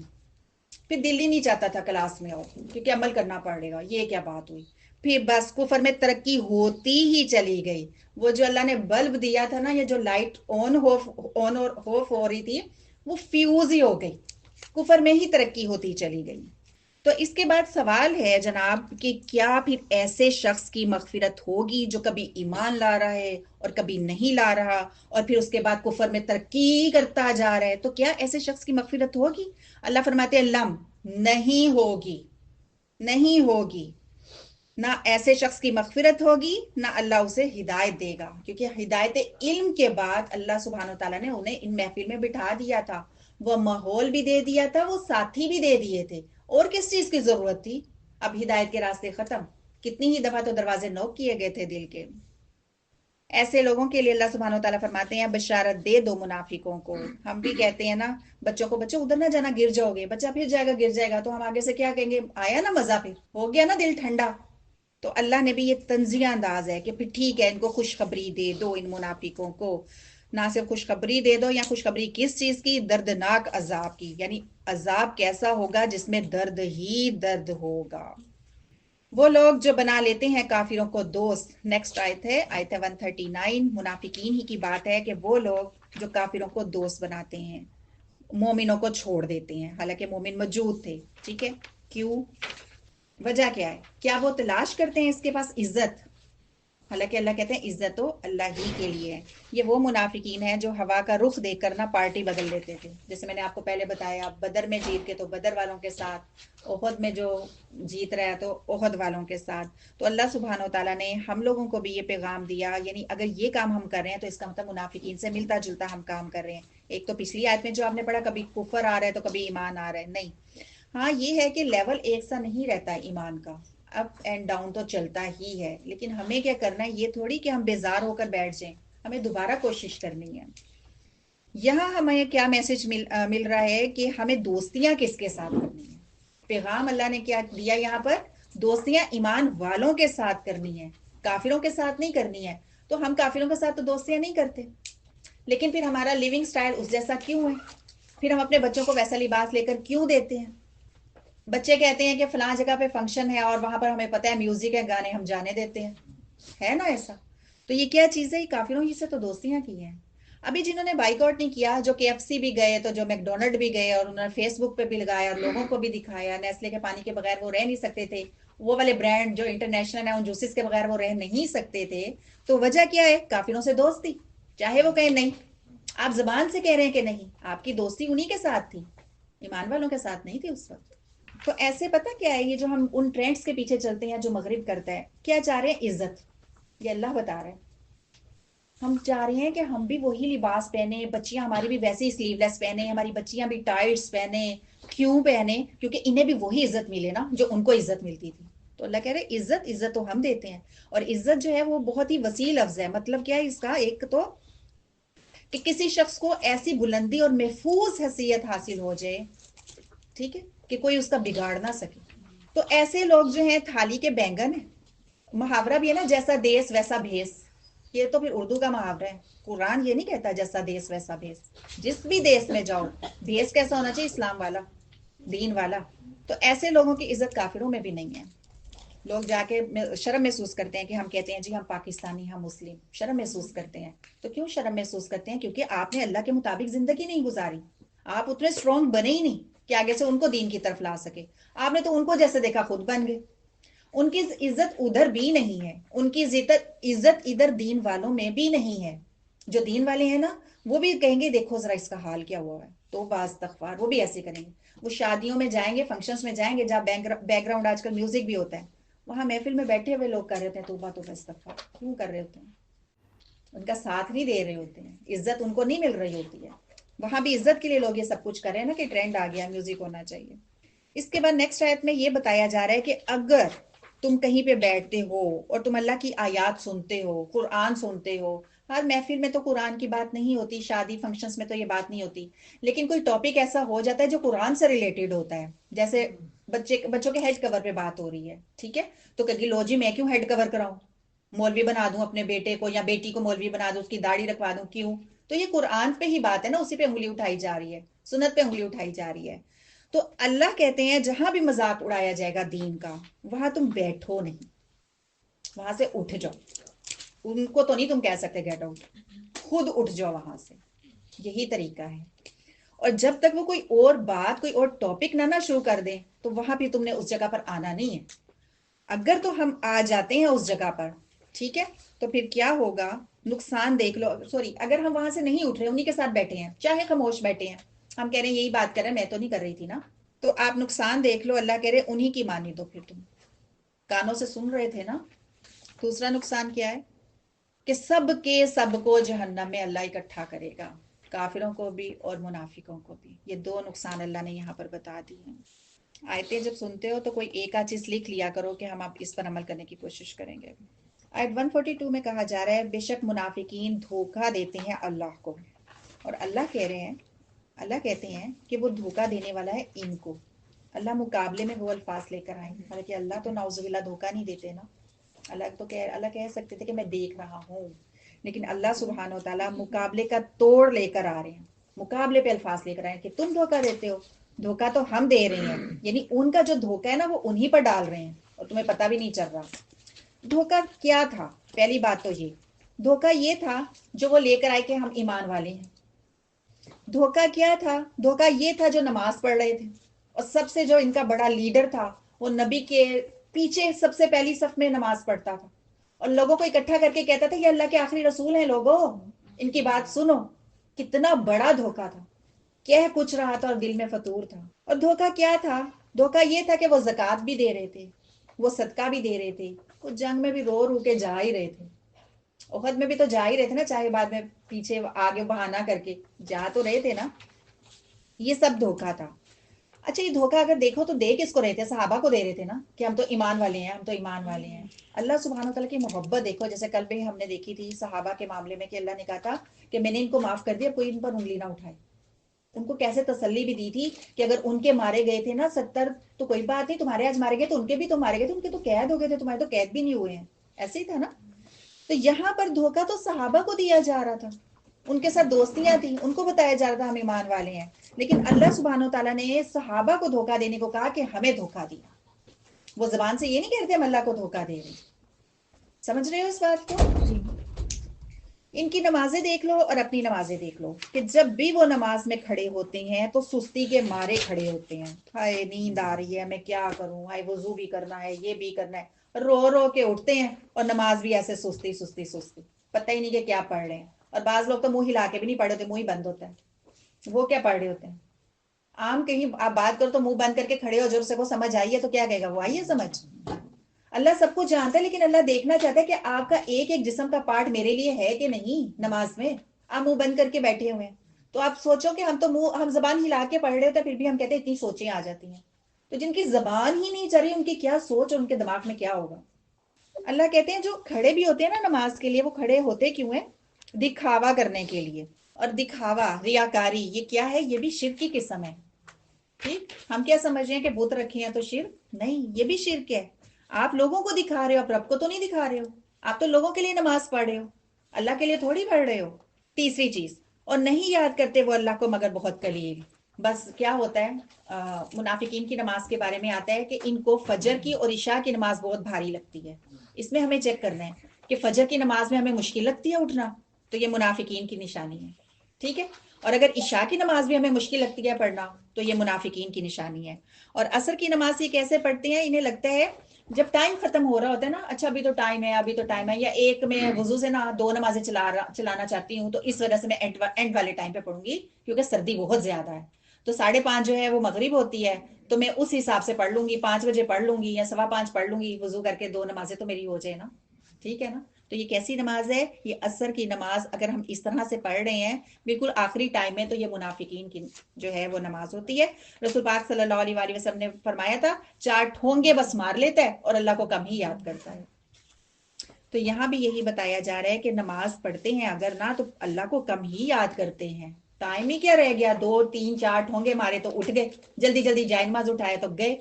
پھر دل ہی نہیں چاہتا تھا کلاس میں آؤ کیونکہ عمل کرنا پڑے گا، یہ کیا بات ہوئی؟ پھر بس کفر میں ترقی ہوتی ہی چلی گئی، وہ جو اللہ نے بلب دیا تھا نا، یہ جو لائٹ آن اور آف ہو رہی تھی وہ فیوز ہی ہو گئی، کفر میں ہی ترقی ہوتی چلی گئی۔ تو اس کے بعد سوال ہے جناب کہ کیا پھر ایسے شخص کی مغفرت ہوگی جو کبھی ایمان لا رہا ہے اور کبھی نہیں لا رہا، اور پھر اس کے بعد کفر میں ترقی کرتا جا رہا ہے، تو کیا ایسے شخص کی مغفرت ہوگی؟ اللہ فرماتے ہیں لم، نہیں ہوگی، نہیں ہوگی۔ نہ ایسے شخص کی مغفرت ہوگی، نہ اللہ اسے ہدایت دے گا، کیونکہ ہدایت علم کے بعد اللہ سبحانہ وتعالیٰ نے انہیں ان محفل میں بٹھا دیا تھا، وہ ماحول بھی دے دیا تھا، وہ ساتھی بھی دے دیے تھے، اور کس چیز کی ضرورت تھی؟ اب ہدایت کے راستے ختم، کتنی ہی دفعہ تو دروازے نوک کیے گئے تھے دل کے۔ ایسے لوگوں کے لیے اللہ سبحانہ وتعالیٰ فرماتے ہیں بشارت دے دو منافقوں کو۔ ہم بھی کہتے ہیں نا بچوں کو، بچوں ادھر نہ جانا گر جاؤ گے، بچہ پھر جائے گا گر جائے گا، تو ہم آگے سے کیا کہیں گے؟ آیا نا مزہ، پھر ہو گیا نا دل ٹھنڈا۔ تو اللہ نے بھی یہ تنزیہ انداز ہے کہ پھر ٹھیک ہے ان کو خوشخبری دے دو، ان منافقوں کو نہ صرف خوشخبری دے دو، یا خوشخبری کس چیز کی؟ دردناک عذاب کی، یعنی عذاب کیسا ہوگا جس میں درد ہی درد ہوگا۔ وہ لوگ جو بنا لیتے ہیں کافروں کو دوست، نیکسٹ آیت ہے آیت 139، منافقین ہی کی بات ہے کہ وہ لوگ جو کافروں کو دوست بناتے ہیں، مومنوں کو چھوڑ دیتے ہیں حالانکہ مومن موجود تھے، ٹھیک ہے؟ کیوں؟ وجہ کیا ہے؟ کیا وہ تلاش کرتے ہیں اس کے پاس عزت؟ حالانکہ اللہ کہتے ہیں عزت تو اللہ ہی کے لیے ہے۔ یہ وہ منافقین ہیں جو ہوا کا رخ دیکھ کر نا پارٹی بدل لیتے تھے، جیسے میں نے آپ کو پہلے بتایا، بدر میں جیت کے تو بدر والوں کے ساتھ، احد میں جو جیت رہا ہے تو احد والوں کے ساتھ۔ تو اللہ سبحانہ و تعالیٰ نے ہم لوگوں کو بھی یہ پیغام دیا، یعنی اگر یہ کام ہم کر رہے ہیں تو اس کا مطلب منافقین سے ملتا جلتا ہم کام کر رہے ہیں۔ ایک تو پچھلی آیت میں جو آپ نے پڑھا، کبھی کفر آ رہا ہے تو کبھی ایمان آ رہا ہے، نہیں۔ ہاں یہ ہے کہ لیول ایک سا نہیں رہتا ایمان کا، اپ اینڈ ڈاؤن تو چلتا ہی ہے، لیکن ہمیں کیا کرنا ہے؟ یہ تھوڑی کہ ہم بیزار ہو کر بیٹھ جائیں، ہمیں دوبارہ کوشش کرنی ہے۔ یہاں ہمیں کیا میسج مل رہا ہے کہ ہمیں دوستیاں کس کے ساتھ کرنی ہیں؟ پیغام اللہ نے کیا دیا یہاں پر؟ دوستیاں ایمان والوں کے ساتھ کرنی ہے، کافروں کے ساتھ نہیں کرنی ہے۔ تو ہم کافروں کے ساتھ تو دوستیاں نہیں کرتے، لیکن پھر ہمارا لیونگ سٹائل اس جیسا کیوں ہے؟ پھر ہم اپنے بچوں کو ویسا لباس لے کر کیوں دیتے ہیں؟ بچے کہتے ہیں کہ فلاں جگہ پہ فنکشن ہے اور وہاں پر ہمیں پتہ ہے میوزک ہے، گانے، ہم جانے دیتے ہیں، ہے نا ایسا؟ تو یہ کیا چیز ہے؟ یہ کافروں ہی سے تو دوستیاں کی ہیں۔ ابھی جنہوں نے بائیک آؤٹ نہیں کیا، جو کے ایف سی بھی گئے، تو جو میک ڈونلڈ بھی گئے اور انہوں نے فیس بک پہ بھی لگایا اور لوگوں کو بھی دکھایا، نیسلے کے پانی کے بغیر وہ رہ نہیں سکتے تھے، وہ والے برانڈ جو انٹرنیشنل ہیں ان جوسز کے بغیر وہ رہ نہیں سکتے تھے، تو وجہ کیا ہے؟ کافروں سے دوستی، چاہے وہ کہیں نہیں، آپ زبان سے کہہ رہے ہیں کہ نہیں، آپ کی دوستی انہی کے ساتھ تھی، ایمان والوں کے ساتھ نہیں تھی اس وقت۔ تو ایسے پتہ کیا ہے، یہ جو ہم ان ٹرینڈز کے پیچھے چلتے ہیں جو مغرب کرتا ہے، کیا چاہ رہے ہیں؟ عزت۔ یہ اللہ بتا رہے ہیں، ہم چاہ رہے ہیں کہ ہم بھی وہی لباس پہنے، بچیاں ہماری بھی ویسے ہی سلیو لیس پہنے، ہماری بچیاں بھی ٹائٹس پہنے۔ کیوں پہنے؟ کیونکہ انہیں بھی وہی عزت ملے نا جو ان کو عزت ملتی تھی۔ تو اللہ کہہ رہے عزت تو ہم دیتے ہیں، اور عزت جو ہے وہ بہت ہی وسیع لفظ ہے۔ مطلب کیا ہے اس کا؟ ایک تو کہ کسی شخص کو ایسی بلندی اور محفوظ حیثیت حاصل ہو جائے، ٹھیک ہے، کہ کوئی اس کا بگاڑ نہ سکے۔ تو ایسے لوگ جو ہیں تھالی کے بینگن ہیں۔ محاورہ بھی ہے نا، جیسا دیس ویسا بھیس، یہ تو پھر اردو کا محاورہ ہے، قرآن یہ نہیں کہتا جیسا دیس ویسا بھیس۔ جس بھی دیس میں جاؤ، بھیس کیسا ہونا چاہیے؟ اسلام والا، دین والا۔ تو ایسے لوگوں کی عزت کافروں میں بھی نہیں ہے۔ لوگ جا کے شرم محسوس کرتے ہیں کہ ہم کہتے ہیں جی ہم پاکستانی، ہم مسلم، شرم محسوس کرتے ہیں۔ تو کیوں شرم محسوس کرتے ہیں؟ کیونکہ آپ نے اللہ کے مطابق زندگی نہیں گزاری، آپ اتنے اسٹرانگ بنے ہی نہیں کہ آگے سے ان کو دین کی طرف لا سکے۔ آپ نے تو ان کو جیسے دیکھا خود بن گئے۔ ان کی عزت ادھر بھی نہیں ہے، ان کی عزت ادھر دین والوں میں بھی نہیں ہے۔ جو دین والے ہیں نا، وہ بھی کہیں گے دیکھو ذرا اس کا حال کیا ہوا ہے، تو استغفار، وہ بھی ایسے کریں گے۔ وہ شادیوں میں جائیں گے، فنکشنز میں جائیں گے جہاں بیک گراؤنڈ آج کل میوزک بھی ہوتا ہے، وہاں محفل میں بیٹھے ہوئے لوگ کر رہے ہوتے ہیں توبہ توبہ استغفار، کیوں کر رہے ہوتے ہیں؟ ان کا ساتھ نہیں دے رہے ہوتے ہیں، عزت ان کو نہیں مل رہی ہوتی ہے۔ وہاں بھی عزت کے لیے لوگ یہ سب کچھ کر رہے ہیں نا کہ ٹرینڈ آ گیا، میوزک ہونا چاہیے۔ اس کے بعد نیکسٹ آیت میں یہ بتایا جا رہا ہے کہ اگر تم کہیں پہ بیٹھتے ہو اور تم اللہ کی آیات سنتے ہو، قرآن سنتے ہو، ہر محفل میں تو قرآن کی بات نہیں ہوتی، شادی فنکشنز میں تو یہ بات نہیں ہوتی، لیکن کوئی ٹاپک ایسا ہو جاتا ہے جو قرآن سے ریلیٹڈ ہوتا ہے، جیسے بچوں کے ہیڈ کور پہ بات ہو رہی ہے، ٹھیک ہے، تو کہے گی لو جی میں کیوں ہیڈ کور کراؤں، مولوی بنا دوں اپنے بیٹے کو یا بیٹی کو مولوی بنا دوں، اس کی داڑھی رکھوا دوں، کیوں؟ تو یہ قرآن پہ ہی بات ہے نا، اسی پہ انگلی اٹھائی جا رہی ہے، سنت پہ انگلی اٹھائی جا رہی ہے۔ تو اللہ کہتے ہیں جہاں بھی مذاق اڑایا جائے گا دین کا، وہاں تم بیٹھو نہیں، وہاں سے اٹھ جاؤ۔ ان کو تو نہیں تم کہہ سکتے گیٹ آؤٹ، خود اٹھ جاؤ وہاں سے، یہی طریقہ ہے۔ اور جب تک وہ کوئی اور بات، کوئی اور ٹاپک نہ شروع کر دیں، تو وہاں بھی تم نے اس جگہ پر آنا نہیں ہے۔ اگر تو ہم آ جاتے ہیں اس جگہ پر، ٹھیک ہے، تو پھر کیا ہوگا؟ نقصان دیکھ لو، سوری، اگر ہم وہاں سے نہیں اٹھ رہے، انہی کے ساتھ بیٹھے ہیں، چاہے خاموش بیٹھے ہیں، ہم کہہ رہے ہیں یہی بات کر رہے ہیں، میں تو نہیں کر رہی تھی نا، تو آپ نقصان دیکھ لو۔ اللہ کہہ رہے انہی کی مانی دو پھر تم، کانوں سے سن رہے تھے نا. دوسرا نقصان کیا ہے کہ سب کے سب کو جہنم میں اللہ اکٹھا کرے گا، کافروں کو بھی اور منافقوں کو بھی. یہ دو نقصان اللہ نے یہاں پر بتا دی ہیں. آیتیں جب سنتے ہو تو کوئی ایک آدھ چیز لکھ لیا کرو کہ ہم اب اس پر عمل کرنے کی کوشش کریں گے. آیت 142 میں کہا جا رہا ہے بے شک منافقین دھوکہ دیتے ہیں اللہ کو، اور اللہ کہتے ہیں کہ وہ دھوکہ دینے والا ہے ان کو. اللہ مقابلے میں وہ الفاظ لے کر آئیں، حالانکہ اللہ تو نعوذ باللہ دھوکہ نہیں دیتے نا. اللہ کہہ سکتے تھے کہ میں دیکھ رہا ہوں، لیکن اللہ سبحانہ و تعالیٰ مقابلے کا توڑ لے کر آ رہے ہیں، مقابلے پہ الفاظ لے کر آئے ہیں کہ تم دھوکہ دیتے ہو. دھوکہ تو ہم دے رہے ہیں، یعنی ان کا جو دھوکہ ہے نا وہ انہی پر ڈال رہے ہیں اور تمہیں پتہ بھی نہیں چل رہا. دھوکہ کیا تھا؟ پہلی بات تو دھوکہ یہ تھا جو وہ لے کر آئے کہ ہم ایمان والے ہیں. دھوکہ کیا تھا؟ دھوکہ یہ تھا جو نماز پڑھ رہے تھے اور سب سے جو ان کا بڑا لیڈر تھا وہ نبی کے پیچھے سب سے پہلی صف میں نماز پڑھتا تھا اور لوگوں کو اکٹھا کر کے کہتا تھا یہ اللہ کے آخری رسول ہیں، لوگوں ان کی بات سنو. کتنا بڑا دھوکہ تھا، کہہ کچھ رہا تھا اور دل میں فطور تھا. اور دھوکہ کیا تھا؟ دھوکہ یہ تھا کہ وہ زکوٰۃ بھی دے رہے تھے، وہ صدقہ بھی دے رہے تھے، وہ جنگ میں بھی رو رو کے جا ہی رہے تھے، احد میں بھی تو جا ہی رہے تھے نا، چاہے بعد میں پیچھے آگے بہانہ کر کے جا تو رہے تھے نا. یہ سب دھوکہ تھا. اچھا یہ دھوکہ اگر دیکھو تو دے کس کو رہے تھے؟ صحابہ کو دے رہے تھے نا کہ ہم تو ایمان والے ہیں، ہم تو ایمان والے ہیں. اللہ سبحانہ وتعالیٰ کی محبت دیکھو، جیسے کل بھی ہم نے دیکھی تھی صحابہ کے معاملے میں کہ اللہ نے کہا تھا کہ میں نے ان کو معاف کر دیا، کوئی ان پر انگلی نہ اٹھائے. ان کو کیسے تسلی بھی دی تھی کہ اگر ان کے مارے گئے تھے نا 70 تو کوئی بات نہیں، تمہارے آج مارے گئے تو ان کے بھی تو مارے گئے تھے، ان کے تو قید ہو گئے تھے، تمہارے تو قید بھی نہیں ہوئے ہیں. ایسے ہی تھا نا. تو یہاں پر دھوکہ تو صحابہ کو دیا جا رہا تھا، ان کے ساتھ دوستیاں تھیں، ان کو بتایا جا رہا تھا ہم ایمان والے ہیں. لیکن اللہ سبحانہ وتعالیٰ نے صحابہ کو دھوکہ دینے کو کہا کہ ہمیں دھوکہ دیا. وہ زبان سے یہ نہیں کہتے ہم اللہ کو دھوکہ دے رہے. سمجھ رہے ہو اس بات کو؟ ان کی نمازیں دیکھ لو اور اپنی نمازیں دیکھ لو کہ جب بھی وہ نماز میں کھڑے ہوتے ہیں تو سستی کے مارے کھڑے ہوتے ہیں. ہائے نیند آ رہی ہے، میں کیا کروں، ہائے وضو بھی کرنا ہے، یہ بھی کرنا ہے، رو رو کے اٹھتے ہیں اور نماز بھی ایسے سستی سستی سستی، پتہ ہی نہیں کہ کیا پڑھ رہے ہیں. اور بعض لوگ تو منہ ہلا کے بھی نہیں پڑھ رہے ہوتے، منہ ہی بند ہوتا ہے، وہ کیا پڑھ رہے ہوتے ہیں. عام کہیں آپ بات کرو تو منہ بند کر کے کھڑے ہو، جو سے کو سمجھ آئی ہے تو کیا کہے گا وہ آئی ہے سمجھ. اللہ سب کچھ جانتا ہے، لیکن اللہ دیکھنا چاہتا ہے کہ آپ کا ایک ایک جسم کا پارٹ میرے لیے ہے کہ نہیں. نماز میں آپ منہ بند کر کے بیٹھے ہوئے ہیں تو آپ سوچو کہ ہم زبان ہلا کے پڑھ رہے ہوتے ہیں، پھر بھی ہم کہتے ہیں اتنی سوچیں آ جاتی ہیں. تو جن کی زبان ہی نہیں چل رہی ان کی کیا سوچ اور ان کے دماغ میں کیا ہوگا. اللہ کہتے ہیں جو کھڑے بھی ہوتے ہیں نا نماز کے لیے، وہ کھڑے ہوتے کیوں ہیں؟ دکھاوا کرنے کے لیے. اور دکھاوا، ریاکاری، یہ کیا ہے؟ یہ بھی شرک کی قسم ہے. ٹھیک، ہم کیا سمجھ رہے ہیں کہ بت رکھے ہیں تو شرک نہیں، یہ بھی شرک ہے. آپ لوگوں کو دکھا رہے ہو، آپ رب کو تو نہیں دکھا رہے ہو. آپ تو لوگوں کے لیے نماز پڑھ رہے ہو، اللہ کے لیے تھوڑی پڑھ رہے ہو. تیسری چیز، اور نہیں یاد کرتے وہ اللہ کو مگر بہت قلیل. بس کیا ہوتا ہے منافقین کی نماز کے بارے میں آتا ہے کہ ان کو فجر کی اور عشاء کی نماز بہت بھاری لگتی ہے. اس میں ہمیں چیک کرنا ہے کہ فجر کی نماز میں ہمیں مشکل لگتی ہے اٹھنا، تو یہ منافقین کی نشانی ہے. ٹھیک ہے. اور اگر عشاء کی نماز بھی ہمیں مشکل لگتی ہے پڑھنا تو یہ منافقین کی نشانی ہے. اور عصر کی نماز یہ کیسے پڑھتے ہیں؟ انہیں لگتا ہے جب ٹائم ختم ہو رہا ہوتا ہے نا، اچھا ابھی تو ٹائم ہے، ابھی تو ٹائم ہے، یا ایک میں وضو سے نا 2 نمازیں چلانا چاہتی ہوں تو اس وجہ سے میں اینڈ والے ٹائم پہ پڑھوں گی کیونکہ سردی بہت زیادہ ہے. تو 5:30 جو ہے وہ مغرب ہوتی ہے تو میں اس حساب سے پڑھ لوں گی، 5 بجے پڑھ لوں گی یا 5:15 پڑھ لوں گی، وضو کر کے 2 نمازیں تو میری ہو جائے نا. ٹھیک ہے نا. تو یہ کیسی نماز ہے؟ یہ عصر کی نماز اگر ہم اس طرح سے پڑھ رہے ہیں بالکل آخری ٹائم میں تو یہ منافقین کی جو ہے وہ نماز ہوتی ہے. رسول پاک صلی اللہ علیہ وآلہ وسلم نے فرمایا تھا 4 ٹھونگے بس مار لیتا ہے اور اللہ کو کم ہی یاد کرتا ہے. تو یہاں بھی یہی بتایا جا رہا ہے کہ نماز پڑھتے ہیں اگر نہ تو اللہ کو کم ہی یاد کرتے ہیں. ٹائم ہی کیا رہ گیا، 2 3 4 ٹھونگے مارے تو اٹھ گئے، جلدی جلدی جائے نماز اٹھایا تو گئے.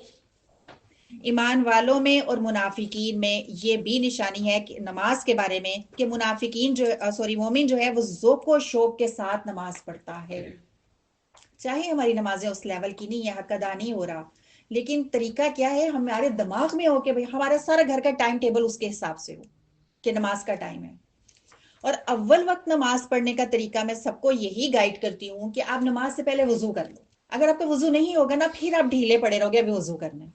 ایمان والوں میں اور منافقین میں یہ بھی نشانی ہے کہ نماز کے بارے میں کہ مومن جو ہے وہ ذوق و شوق کے ساتھ نماز پڑھتا ہے. چاہے ہماری نمازیں اس لیول کی نہیں ہے، حق ادا نہیں ہو رہا، لیکن طریقہ کیا ہے ہمارے دماغ میں ہو کہ بھئی ہمارا سارا گھر کا ٹائم ٹیبل اس کے حساب سے ہو کہ نماز کا ٹائم ہے. اور اول وقت نماز پڑھنے کا طریقہ میں سب کو یہی گائیڈ کرتی ہوں کہ آپ نماز سے پہلے وضو کر لو. اگر آپ کا وضو نہیں ہوگا نا پھر آپ ڈھیلے پڑے رہو گے ابھی وضو کرنے.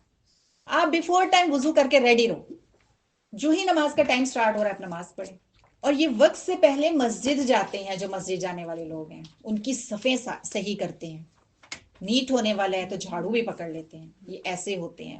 آپ بیفور ٹائم وضو کر کے ریڈی رہو، جو ہی نماز کا ٹائم سٹارٹ ہو رہا ہے آپ نماز پڑھیں. اور یہ وقت سے پہلے مسجد جاتے ہیں، جو مسجد جانے والے لوگ ہیں ان کی صفیں صحیح کرتے ہیں. نیٹ ہونے والا ہے تو جھاڑو بھی پکڑ لیتے ہیں، یہ ایسے ہوتے ہیں.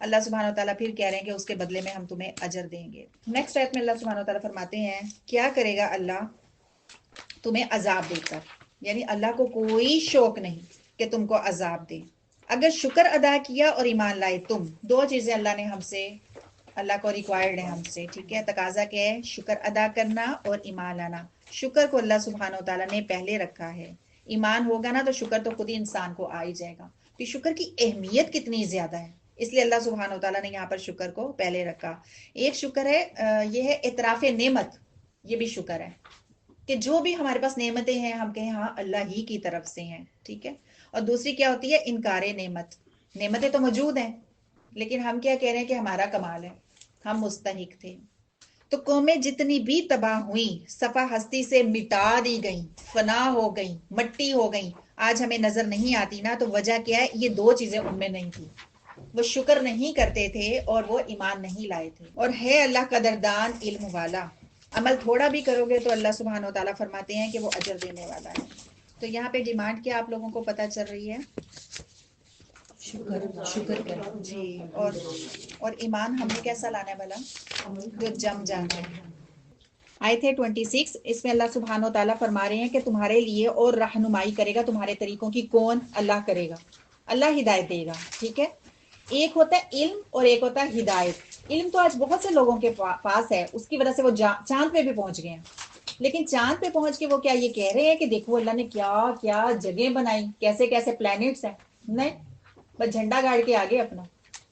اللہ سبحانہ وتعالیٰ پھر کہہ رہے ہیں کہ اس کے بدلے میں ہم تمہیں اجر دیں گے. نیکسٹ آیت میں اللہ سبحانہ وتعالیٰ فرماتے ہیں کیا کرے گا اللہ تمہیں عذاب دے کر، یعنی اللہ کو کوئی شوق نہیں کہ تم کو عذاب دے. اگر شکر ادا کیا اور ایمان لائے تم، دو چیزیں اللہ نے ہم سے، اللہ کو ریکوائرڈ ہے ہم سے، ٹھیک ہے. تقاضا کیا ہے؟ شکر ادا کرنا اور ایمان لانا. شکر کو اللہ سبحانہ وتعالیٰ نے پہلے رکھا ہے. ایمان ہوگا نا تو شکر تو خود ہی انسان کو آ ہی جائے گا. کہ شکر کی اہمیت کتنی زیادہ ہے، اس لیے اللہ سبحانہ وتعالیٰ نے یہاں پر شکر کو پہلے رکھا. ایک شکر ہے یہ ہے اعتراف نعمت، یہ بھی شکر ہے کہ جو بھی ہمارے پاس نعمتیں ہیں ہم کہیں ہاں اللہ ہی کی طرف سے ہیں، ٹھیک ہے. اور دوسری کیا ہوتی ہے؟ انکار نعمت. نعمتیں تو موجود ہیں لیکن ہم کیا کہہ رہے ہیں کہ ہمارا کمال ہے، ہم مستحق تھے. تو قومیں جتنی بھی تباہ ہوئیں صفا ہستی سے مٹا دی گئیں، فنا ہو گئیں، مٹی ہو گئیں، آج ہمیں نظر نہیں آتی نا. تو وجہ کیا ہے؟ یہ دو چیزیں ان میں نہیں تھی. وہ شکر نہیں کرتے تھے اور وہ ایمان نہیں لائے تھے. اور ہے اللہ قدردان علم والا، عمل تھوڑا بھی کرو گے تو اللہ سبحانہ وتعالیٰ فرماتے ہیں کہ وہ اجر دینے والا ہے. تو یہاں پہ ڈیمانڈ کیا آپ لوگوں کو پتہ چل رہی ہے؟ شکر کا جی. اور ایمان ہم نے کیسا لانا ہے بھلا؟ جو جم جانا ہے. آیت ہے 26، اس میں اللہ سبحانہ و تعالیٰ فرما رہے ہیں کہ تمہارے لیے اور رہنمائی کرے گا تمہارے طریقوں کی. کون؟ اللہ کرے گا، اللہ ہدایت دے گا، ٹھیک ہے. ایک ہوتا ہے علم اور ایک ہوتا ہے ہدایت. علم تو آج بہت سے لوگوں کے پاس ہے، اس کی وجہ سے وہ چاند پہ بھی پہنچ گئے ہیں. لیکن چاند پہ پہنچ کے وہ کیا یہ کہہ رہے ہیں کہ دیکھو اللہ نے کیا کیا جگہیں بنائی، کیسے کیسے پلانٹس ہیں؟ نہیں، بس جھنڈا گاڑ کے آگے اپنا.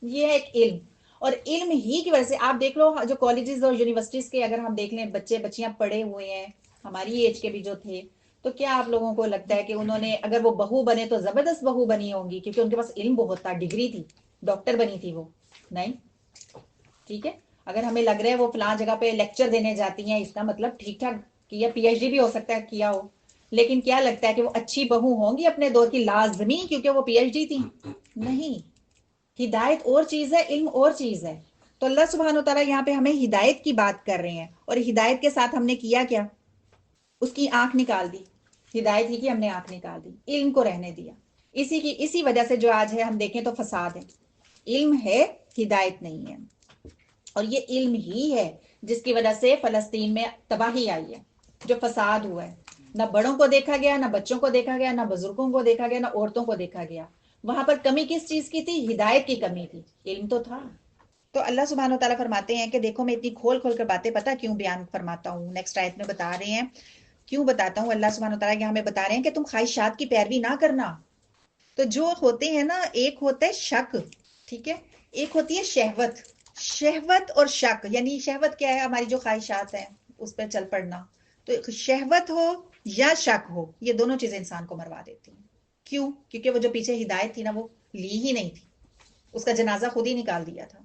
یہ ہے ایک علم. اور علم ہی کی وجہ سے آپ دیکھ لو جو کالجز اور یونیورسٹیز کے اگر ہم دیکھ لیں بچے بچیاں پڑھے ہوئے ہیں ہماری ایج کے بھی جو تھے، تو کیا آپ لوگوں کو لگتا ہے کہ انہوں نے اگر وہ بہو بنے تو زبردست بہو بنی ہوں گی کیونکہ ان کے پاس علم بہت تھا، ڈگری تھی، ڈاکٹر بنی تھی وہ؟ نہیں، ٹھیک ہے. اگر ہمیں لگ رہا ہے وہ فلاں جگہ پہ لیکچر دینے جاتی ہیں، اس کا مطلب ٹھیک ٹھاک کیا، پی ایچ ڈی بھی ہو سکتا ہے کیا ہو، لیکن کیا لگتا ہے کہ وہ اچھی بہو ہوں گی اپنے دور کی لازمی کیونکہ وہ پی ایچ ڈی تھی؟ نہیں. ہدایت اور چیز ہے، علم اور چیز ہے. تو اللہ سبحانہ وتعالیٰ یہاں پہ ہمیں ہدایت کی بات کر رہے ہیں، اور ہدایت کے ساتھ ہم نے کیا کیا؟ اس کی آنکھ نکال دی. ہدایت ہی کی ہم نے آنکھ نکال دی، علم کو رہنے دیا. اسی وجہ سے جو آج ہے ہم دیکھیں تو فساد ہے. علم ہے، ہدایت نہیں ہے. اور یہ علم ہی ہے جس کی وجہ سے فلسطین میں تباہی آئی ہے، جو فساد ہوا ہے. نہ بڑوں کو دیکھا گیا، نہ بچوں کو دیکھا گیا، نہ بزرگوں کو دیکھا گیا، نہ عورتوں کو دیکھا گیا. وہاں پر کمی کس چیز کی تھی؟ ہدایت کی کمی تھی، علم تو تھا. تو اللہ سبحانہ وتعالیٰ فرماتے ہیں کہ دیکھو میں اتنی کھول کھول کر باتیں پتہ کیوں بیان فرماتا ہوں. نیکسٹ آیت میں بتا رہے ہیں کیوں بتاتا ہوں. اللہ سبحانہ وتعالیٰ یہاں ہمیں بتا رہے ہیں کہ تم خواہشات کی پیروی نہ کرنا. تو جو ہوتے ہیں نا، ایک ہوتا ہے شک، ٹھیک ہے، ایک ہوتی ہے شہوت. شہوت اور شک، یعنی شہوت کیا ہے؟ ہماری جو خواہشات ہیں اس پہ چل پڑنا. تو شہوت ہو یا شک ہو، یہ دونوں چیزیں انسان کو مروا دیتی ہیں. کیوں؟ کیونکہ وہ جو پیچھے ہدایت تھی نا وہ لی ہی نہیں تھی، اس کا جنازہ خود ہی نکال دیا تھا.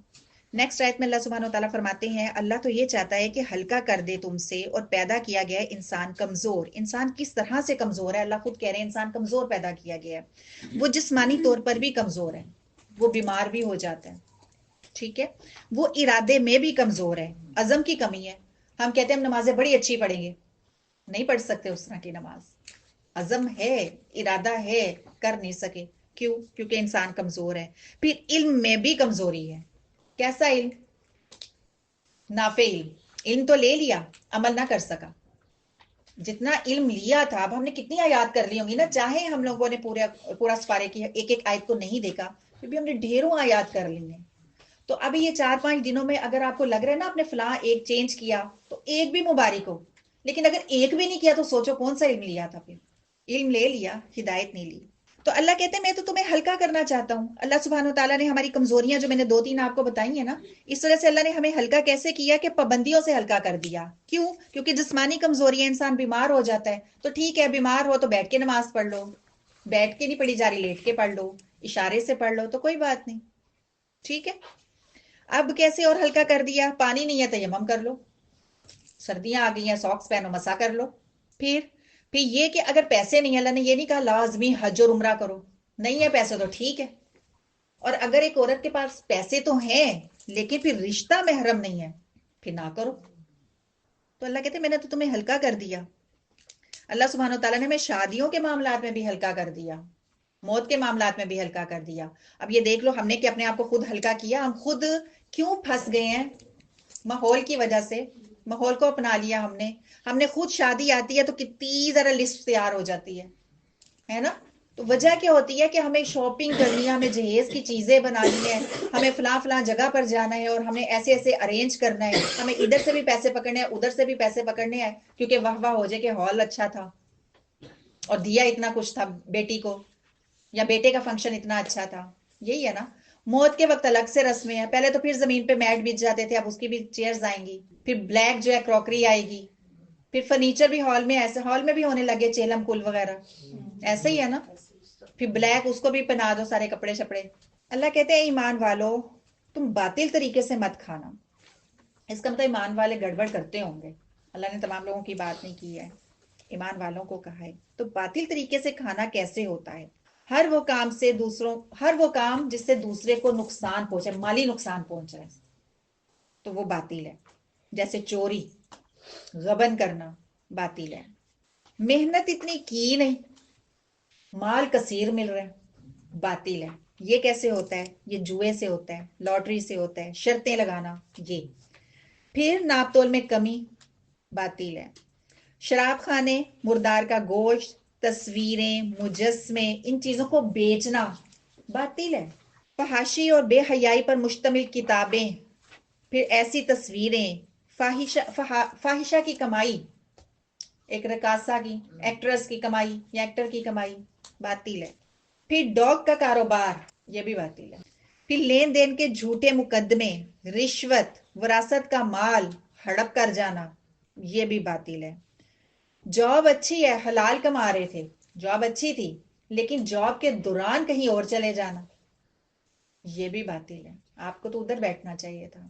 نیکسٹ آیت میں اللہ سبحانہ وتعالیٰ فرماتے ہیں اللہ تو یہ چاہتا ہے کہ ہلکا کر دے تم سے، اور پیدا کیا گیا ہے انسان کمزور. انسان کس طرح سے کمزور ہے؟ اللہ خود کہہ رہے ہیں انسان کمزور پیدا کیا گیا ہے. وہ جسمانی طور پر بھی کمزور ہے، وہ بیمار بھی ہو جاتا ہے، ٹھیک ہے. وہ ارادے میں بھی کمزور ہے، عزم کی کمی ہے. ہم کہتے ہیں ہم نمازیں بڑی اچھی پڑھیں گے، نہیں پڑھ سکتے اس طرح کی نماز. عزم ہے، ارادہ ہے، کر نہیں سکے. کیوں؟ کیونکہ انسان کمزور ہے. پھر علم میں بھی کمزوری ہے. کیسا علم؟ نافع علم. علم تو لے لیا، عمل نہ کر سکا. جتنا علم لیا تھا، اب ہم نے کتنی آیات کر لی ہوں گی نا، چاہے ہم لوگوں نے پورا سپارے کی ایک ایک آیت کو نہیں دیکھا، پھر بھی ہم نے ڈھیروں آیات کر لی ہیں. تو اب یہ 4-5 دنوں میں اگر آپ کو لگ رہا ہے نا آپ نے فلاں ایک چینج کیا تو ایک بھی مبارک ہو، لیکن اگر ایک بھی نہیں کیا تو سوچو کون سا علم لیا تھا. پھر علم لے لیا، ہدایت نہیں لی. تو اللہ کہتے ہیں میں تو تمہیں ہلکا کرنا چاہتا ہوں. اللہ سبحانہ وتعالیٰ نے ہماری کمزوریاں جو میں نے 2-3 آپ کو بتائی ہیں نا، اس وجہ سے اللہ نے ہمیں ہلکا کیسے کیا کہ پابندیوں سے ہلکا کر دیا. کیوں؟ کیونکہ جسمانی کمزوریاں، انسان بیمار ہو جاتا ہے تو ٹھیک ہے، بیمار ہو تو بیٹھ کے نماز پڑھ لو، بیٹھ کے نہیں پڑھی جا رہی لیٹ کے پڑھ لو، اشارے سے پڑھ لو تو کوئی بات نہیں، ٹھیک ہے. اب کیسے اور ہلکا کر دیا؟ پانی نہیں ہے تیمم کر لو، سردیاں آ گئی ہیں ساکس پہنو مسا کر لو. پھر یہ کہ اگر پیسے نہیں، اللہ نے یہ نہیں کہا لازمی حج اور عمرہ کرو، نہیں ہے پیسے تو ٹھیک ہے. اور اگر ایک عورت کے پاس پیسے تو ہیں لیکن پھر رشتہ محرم نہیں ہے، پھر نہ کرو. تو اللہ کہتے ہیں میں نے تو تمہیں ہلکا کر دیا. اللہ سبحانہ وتعالیٰ نے ہمیں شادیوں کے معاملات میں بھی ہلکا کر دیا. موت کے معاملات میں بھی ہلکا کر دیا. اب یہ دیکھ لو ہم نے کہ اپنے آپ کو خود ہلکا کیا، ہم خود کیوں پھنس گئے ہیں؟ ماحول کی وجہ سے. ماحول کو اپنا لیا ہم نے خود شادی آتی ہے تو کتنی ذرا لسٹ تیار ہو جاتی ہے نا. تو وجہ کیا ہوتی ہے کہ ہمیں شاپنگ کرنی ہے، ہمیں جہیز کی چیزیں بنانی ہے، ہمیں فلاں فلاں جگہ پر جانا ہے اور ہمیں ایسے ایسے ارینج کرنا ہے، ہمیں ادھر سے بھی پیسے پکڑنے ہیں ادھر سے بھی پیسے پکڑنے ہیں، کیونکہ واہ واہ ہو جائے کہ ہال اچھا تھا اور دیا اتنا کچھ تھا بیٹی کو، یا بیٹے کا فنکشن اتنا اچھا تھا. یہی ہے نا. موت کے وقت الگ سے رسمیں ہیں. پہلے تو پھر زمین پہ میٹ بچ جاتے تھے، اب اس کی بھی چیئرز آئیں گی. پھر بلیک جو ہے کراکری آئے گی. پھر فرنیچر بھی ہال میں ایسے ہال میں بھی ہونے لگے چیلم کل وغیرہ. ایسا ہی ہے نا. پھر بلیک اس کو بھی پہنا دو سارے کپڑے شپڑے. اللہ کہتے ہیں ایمان والو تم باطل طریقے سے مت کھانا. اس کا مطلب ایمان والے گڑبڑ کرتے ہوں گے. اللہ نے تمام لوگوں کی بات نہیں کی ہے، ایمان والوں کو کہا ہے. تو باطل طریقے سے کھانا کیسے ہوتا ہے؟ ہر وہ کام جس سے دوسرے کو نقصان پہنچے، مالی نقصان پہنچائے، تو وہ باطل ہے. جیسے چوری، غبن کرنا باطل ہے. محنت اتنی کی نہیں، مال کثیر مل رہا ہے، باطل ہے. یہ کیسے ہوتا ہے؟ یہ جوئے سے ہوتا ہے، لاٹری سے ہوتا ہے، شرطیں لگانا. یہ پھر ناپ تول میں کمی باطل ہے. شراب خانے، مردار کا گوشت، تصویریں، مجسمے، ان چیزوں کو بیچنا باطل ہے. فحاشی اور بے حیائی پر مشتمل کتابیں، پھر ایسی تصویریں، فاحشہ کی کمائی، ایک رقاصہ کی، ایکٹریس کی کمائی یا ایکٹر کی کمائی باطل ہے. پھر ڈاگ کا کاروبار، یہ بھی باطل ہے. پھر لین دین کے جھوٹے مقدمے، رشوت، وراثت کا مال ہڑپ کر جانا، یہ بھی باطل ہے. جاب اچھی ہے، حلال کما رہے تھے، جاب اچھی تھی، لیکن جاب کے دوران کہیں اور چلے جانا، یہ بھی باطل ہے. آپ کو تو ادھر بیٹھنا چاہیے تھا.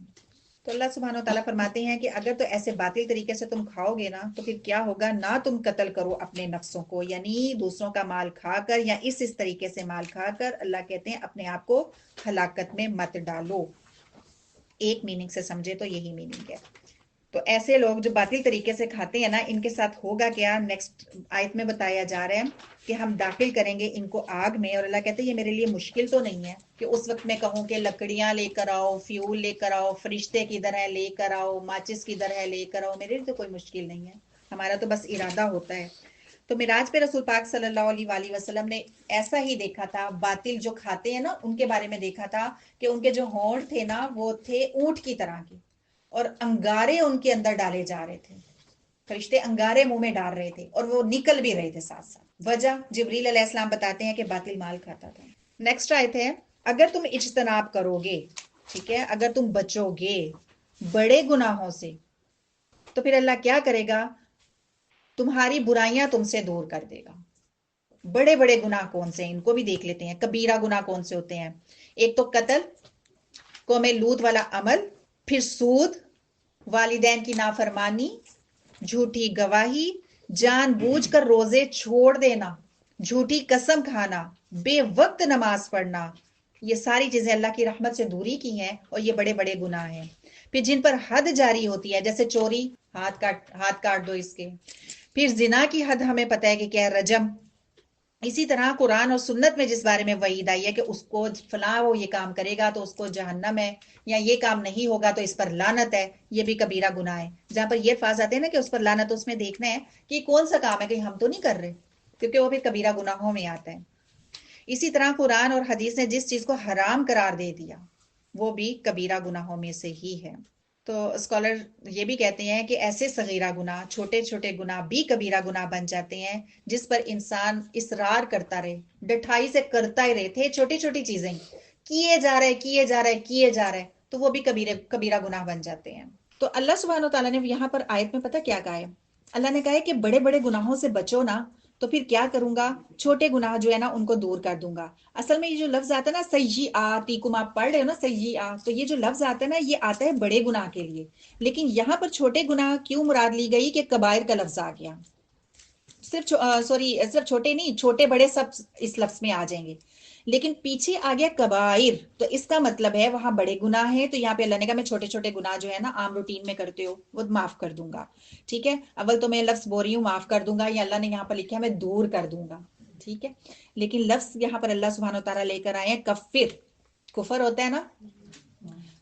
تو اللہ سبحانہ و تعالیٰ فرماتے ہیں کہ اگر تو ایسے باطل طریقے سے تم کھاؤ گے نا تو پھر کیا ہوگا؟ نہ تم قتل کرو اپنے نفسوں کو، یعنی دوسروں کا مال کھا کر یا اس طریقے سے مال کھا کر. اللہ کہتے ہیں اپنے آپ کو ہلاکت میں مت ڈالو. ایک میننگ سے سمجھے تو یہی میننگ ہے. تو ایسے لوگ جو باطل طریقے سے کھاتے ہیں نا، ان کے ساتھ ہوگا کیا؟ نیکسٹ آیت میں بتایا جا رہا ہے کہ ہم داخل کریں گے ان کو آگ میں. اور اللہ کہتے ہیں یہ میرے لیے مشکل تو نہیں ہے کہ اس وقت میں کہوں کہ لکڑیاں لے کر آؤ، فیول لے کر آؤ، فرشتے کدھر ہے لے کر آؤ، ماچس کدھر ہے لے کر آؤ. میرے لیے تو کوئی مشکل نہیں ہے، ہمارا تو بس ارادہ ہوتا ہے. تو معراج پہ رسول پاک صلی اللہ علیہ وآلہ وسلم نے ایسا ہی دیکھا تھا. باطل جو کھاتے ہیں نا ان کے بارے میں دیکھا تھا کہ ان کے جو ہونٹ تھے نا وہ تھے اونٹ کی طرح کے، اور انگارے ان کے اندر ڈالے جا رہے تھے. فرشتے انگارے منہ میں ڈال رہے تھے اور وہ نکل بھی رہے تھے ساتھ ساتھ. وجہ جبریل علیہ السلام بتاتے ہیں کہ باطل مال کھاتا تھا. نیکسٹ آیت ہے اگر تم اجتناب کرو گے، ٹھیک ہے، اگر تم بچو گے بڑے گناہوں سے تو پھر اللہ کیا کرے گا؟ تمہاری برائیاں تم سے دور کر دے گا. بڑے بڑے گناہ کون سے ہیں؟ ان کو بھی دیکھ لیتے ہیں. کبیرہ گناہ کون سے ہوتے ہیں؟ ایک تو قتل، قوم لوط والا عمل، پھر سود، والدین کی نافرمانی، جھوٹی گواہی، جان بوجھ کر روزے چھوڑ دینا، جھوٹی قسم کھانا، بے وقت نماز پڑھنا. یہ ساری چیزیں اللہ کی رحمت سے دوری کی ہیں اور یہ بڑے بڑے گناہ ہیں. پھر جن پر حد جاری ہوتی ہے جیسے چوری، ہاتھ کاٹ دو اس کے. پھر زنا کی حد ہمیں پتہ ہے کہ کیا ہے، رجم. اسی طرح قرآن اور سنت میں جس بارے میں وعید آئی ہے کہ اس کو فلاں وہ یہ کام کرے گا تو اس کو جہنم ہے، یا یہ کام نہیں ہوگا تو اس پر لعنت ہے، یہ بھی کبیرہ گناہ ہے. جہاں پر یہ الفاظ آتے ہیں نا کہ اس پر لعنت، اس میں دیکھنا ہے کہ یہ کون سا کام ہے کہ ہم تو نہیں کر رہے، کیونکہ وہ بھی کبیرہ گناہوں میں آتا ہے. اسی طرح قرآن اور حدیث نے جس چیز کو حرام قرار دے دیا وہ بھی کبیرہ گناہوں میں سے ہی ہے. تو اسکالر یہ بھی کہتے ہیں کہ ایسے صغیرہ گناہ، چھوٹے چھوٹے گناہ بھی کبیرہ گناہ بن جاتے ہیں جس پر انسان اصرار کرتا رہے، ڈٹھائی سے کرتا ہی رہے تھے. چھوٹی چھوٹی چیزیں کیے جا رہے تو وہ بھی کبیرہ گناہ بن جاتے ہیں. تو اللہ سبحانہ وتعالیٰ نے یہاں پر آیت میں پتہ کیا کہا ہے؟ اللہ نے کہا ہے کہ بڑے بڑے گناہوں سے بچو نا تو پھر کیا کروں گا؟ چھوٹے گناہ جو ہے نا ان کو دور کر دوں گا. اصل میں یہ جو لفظ آتا ہے نا سیئاتکم، آپ پڑھ رہے ہو نا سیئات، تو یہ جو لفظ آتا ہے نا یہ آتا ہے بڑے گناہ کے لیے. لیکن یہاں پر چھوٹے گناہ کیوں مراد لی گئی کہ کبائر کا لفظ آ گیا؟ صرف چھوٹے نہیں، چھوٹے بڑے سب اس لفظ میں آ جائیں گے. لیکن پیچھے آ گیا کبائر، تو اس کا مطلب ہے وہاں بڑے گناہ ہیں. تو یہاں پہ اللہ نے کہا میں چھوٹے چھوٹے گناہ جو ہے نا عام روٹین میں کرتے ہو وہ معاف کر دوں گا. ٹھیک ہے، اول تو میں لفظ بول رہی ہوں معاف کر دوں گا، یا اللہ نے یہاں پر لکھا ہے میں دور کر دوں گا. ٹھیک ہے. لیکن لفظ یہاں پر اللہ سبحانہ و تعالیٰ لے کر آئے ہیں کفر. کفر ہوتا ہے نا,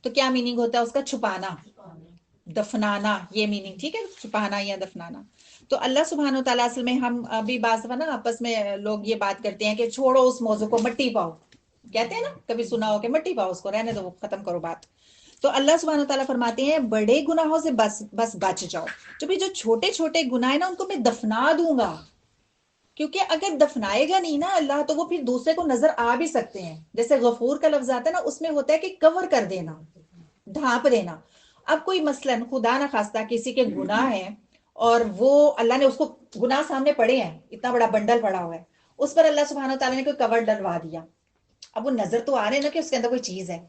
تو کیا میننگ ہوتا ہے اس کا؟ چھپانا, دفنانا, یہ میننگ. ٹھیک ہے, چھپانا یا دفنانا. تو اللہ سبحانہ و تعالیٰ اصل میں, ہم ابھی بعض دفعہ نا آپس میں لوگ یہ بات کرتے ہیں کہ چھوڑو اس موضوع کو, مٹی پاؤ, کہتے ہیں نا, کبھی سنا ہو کہ مٹی پاؤ اس کو, رہنے دو, ختم کرو بات. تو اللہ سبحانہ و تعالیٰ فرماتے ہیں بڑے گناہوں سے بس بچ جاؤ. جو چھوٹے چھوٹے گناہ ہیں نا, ان کو میں دفنا دوں گا. کیونکہ اگر دفنائے گا نہیں نا اللہ, تو وہ پھر دوسرے کو نظر آ بھی سکتے ہیں. جیسے غفور کا لفظ آتا ہے نا, اس میں ہوتا ہے کہ کور کر دینا, ڈھانپ دینا. اب کوئی مثلاً خدا نہ خواستہ کسی کے گناہ ہیں, اور وہ اللہ نے اس کو گناہ سامنے پڑے ہیں, اتنا بڑا بنڈل پڑا ہوا ہے, اس پر اللہ سبحانہ تعالیٰ نے کوئی کور ڈلوا دیا. اب وہ نظر تو آ رہے ہیں نا کہ اس کے اندر کوئی چیز ہے,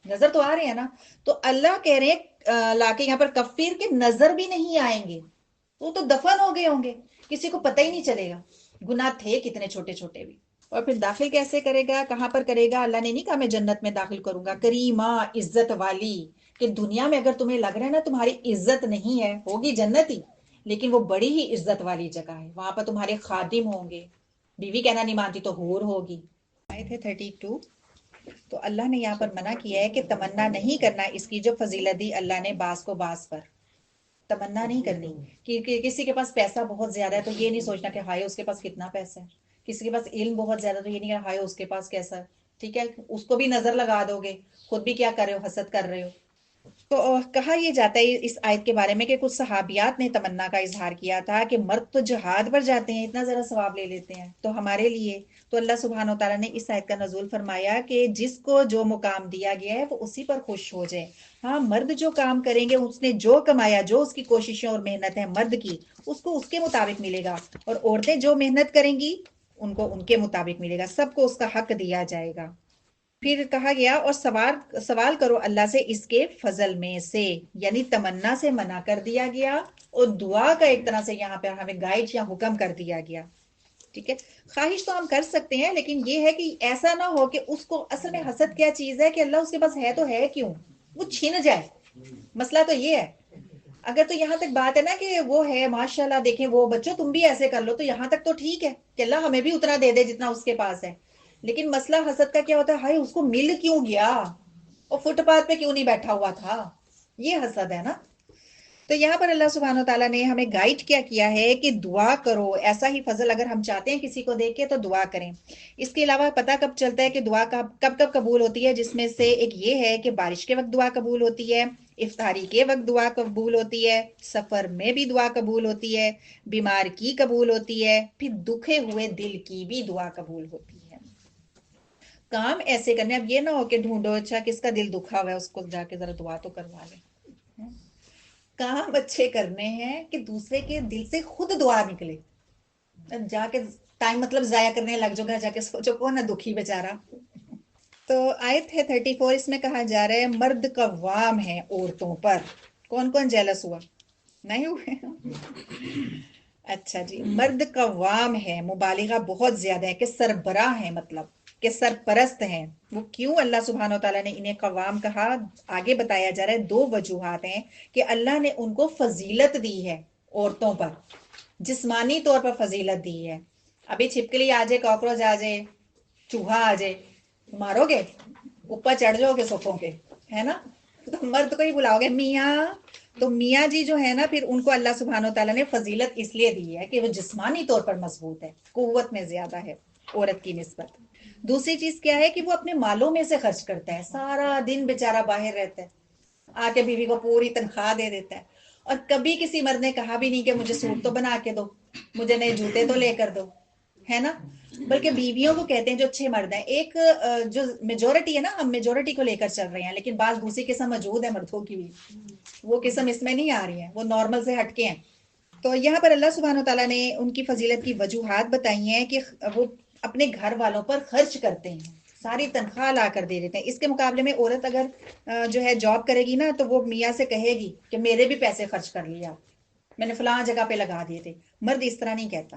نظر تو آ رہے ہیں نا. تو اللہ کہہ رہے ہیں لا کے یہاں پر کفیر کے نظر بھی نہیں آئیں گے, وہ تو دفن ہو گئے ہوں گے, کسی کو پتہ ہی نہیں چلے گا گناہ تھے کتنے چھوٹے چھوٹے بھی. اور پھر داخل کیسے کرے گا, کہاں پر کرے گا؟ اللہ نے نہیں کہا میں جنت میں داخل کروں گا. کریمہ, عزت والی. کہ دنیا میں اگر تمہیں لگ رہا ہے نا تمہاری عزت نہیں ہے, ہوگی جنت ہی, لیکن وہ بڑی ہی عزت والی جگہ ہے. وہاں پر تمہارے خادم ہوں گے, بیوی کہنا نہیں مانتی تو حور ہوگی. آئے تھے 32. تو اللہ نے یہاں پر منع کیا ہے کہ تمنا نہیں کرنا اس کی جو فضیلت دی اللہ نے بعض کو بعض پر. تمنا نہیں کرنی کہ کسی کے پاس پیسہ بہت زیادہ ہے تو یہ نہیں سوچنا کہ ہائے اس کے پاس کتنا پیسہ ہے. کسی کے پاس علم بہت زیادہ تو یہ نہیں کہ ہائے اس کے پاس کیسا ہے. ٹھیک ہے, اس کو بھی نظر لگا دو گے, خود بھی کیا کر رہے ہو, حسد کر رہے ہو. تو کہا یہ جاتا ہے اس آیت کے بارے میں کہ کچھ صحابیات نے تمنا کا اظہار کیا تھا کہ مرد تو جہاد پر جاتے ہیں, اتنا ذرا ثواب لے لیتے ہیں, تو ہمارے لیے. تو اللہ سبحانہ و تعالیٰ نے اس آیت کا نزول فرمایا کہ جس کو جو مقام دیا گیا ہے وہ اسی پر خوش ہو جائے. ہاں, مرد جو کام کریں گے, اس نے جو کمایا, جو اس کی کوششیں اور محنت ہے مرد کی, اس کو اس کے مطابق ملے گا. اور عورتیں جو محنت کریں گی ان کو ان کے مطابق ملے گا. سب کو اس کا حق دیا جائے گا. پھر کہا گیا اور سوال کرو اللہ سے اس کے فضل میں سے, یعنی تمنا سے منع کر دیا گیا, اور دعا کا ایک طرح سے یہاں پہ ہمیں گائیڈ یا حکم کر دیا گیا. ٹھیک ہے, خواہش تو ہم کر سکتے ہیں, لیکن یہ ہے کہ ایسا نہ ہو کہ اس کو اصل میں حسد کیا چیز ہے کہ اللہ اس کے پاس ہے تو ہے کیوں, وہ چھین جائے. مسئلہ تو یہ ہے. اگر تو یہاں تک بات ہے نا کہ وہ ہے ماشاءاللہ, دیکھیں وہ بچوں تم بھی ایسے کر لو, تو یہاں تک تو ٹھیک ہے کہ اللہ ہمیں بھی اتنا دے دے جتنا اس کے پاس ہے. لیکن مسئلہ حسد کا کیا ہوتا ہے, ہائے اس کو مل کیوں گیا, اور فٹ پاتھ پہ کیوں نہیں بیٹھا ہوا تھا, یہ حسد ہے نا. تو یہاں پر اللہ سبحانہ و تعالیٰ نے ہمیں گائیڈ کیا ہے کہ دعا کرو. ایسا ہی فضل اگر ہم چاہتے ہیں کسی کو دیکھ کے تو دعا کریں. اس کے علاوہ پتہ کب چلتا ہے کہ دعا کب قبول ہوتی ہے, جس میں سے ایک یہ ہے کہ بارش کے وقت دعا قبول ہوتی ہے, افطاری کے وقت دعا قبول ہوتی ہے, سفر میں بھی دعا قبول ہوتی ہے, بیمار کی قبول ہوتی ہے, پھر دکھے ہوئے دل کی بھی دعا قبول ہوتی ہے. کام ایسے کرنے, اب یہ نہ ہو کہ ڈھونڈو اچھا کس کا دل دکھا ہوا ہے اس کو جا کے ذرا دعا تو کروا لیں. کام اچھے کرنے ہیں کہ دوسرے کے دل سے خود دعا نکلے. جا کے ٹائم مطلب ضائع کرنے لگ جاؤ, جا کے سوچو کون ہے دکھی بیچارہ. تو آیت ہے 34, اس میں کہا جا رہا ہے مرد قوام ہے عورتوں پر. کون کون جیلس ہوا, نہیں ہوئے؟ اچھا جی, مرد قوام ہے, مبالغہ بہت زیادہ ہے کہ سربراہ ہے, مطلب کہ سرپرست ہیں. وہ کیوں اللہ سبحانہ و تعالیٰ نے انہیں قوام کہا, آگے بتایا جا رہا ہے. دو وجوہات ہیں کہ اللہ نے ان کو فضیلت دی ہے عورتوں پر, جسمانی طور پر فضیلت دی ہے. ابھی چھپکلی آ جائے, کاکروچ آ جائے, چوہا آ جائے, مارو گے, اوپر چڑھ جاؤ گے صفوں کے, ہے نا. تو مرد کو ہی بلاؤ گے میاں. تو میاں جی جو ہے نا, پھر ان کو اللہ سبحانہ و تعالیٰ نے فضیلت اس لیے دی ہے کہ وہ جسمانی طور پر مضبوط ہے, قوت میں زیادہ ہے عورت کی نسبت. دوسری چیز کیا ہے کہ وہ اپنے مالوں میں سے خرچ کرتا ہے, سارا دن بیچارہ باہر رہتا ہے, آ کے بیوی کو پوری تنخواہ دے دیتا ہے, اور کبھی کسی مرد نے کہا بھی نہیں کہ مجھے سوٹ تو بنا کے دو, مجھے نئے جوتے تو لے کر دو, ہے نا. بلکہ بیویوں کو کہتے ہیں جو اچھے مرد ہیں. ایک جو میجورٹی ہے نا, ہم میجورٹی کو لے کر چل رہے ہیں, لیکن بعض دوسری قسم موجود ہے مردوں کی بھی, وہ قسم اس میں نہیں آ رہی ہیں, وہ نارمل سے ہٹ کے ہیں. تو یہاں پر اللہ سبحانہ و تعالیٰ نے ان کی فضیلت کی وجوہات بتائی ہیں کہ وہ اپنے گھر والوں پر خرچ کرتے ہیں, ساری تنخواہ لا کر دے دیتے ہیں. اس کے مقابلے میں عورت اگر جو ہے جاب کرے گی نا, تو وہ میاں سے کہے گی کہ میرے بھی پیسے خرچ کر لیا, میں نے فلاں جگہ پہ لگا دیے تھے. مرد اس طرح نہیں کہتا.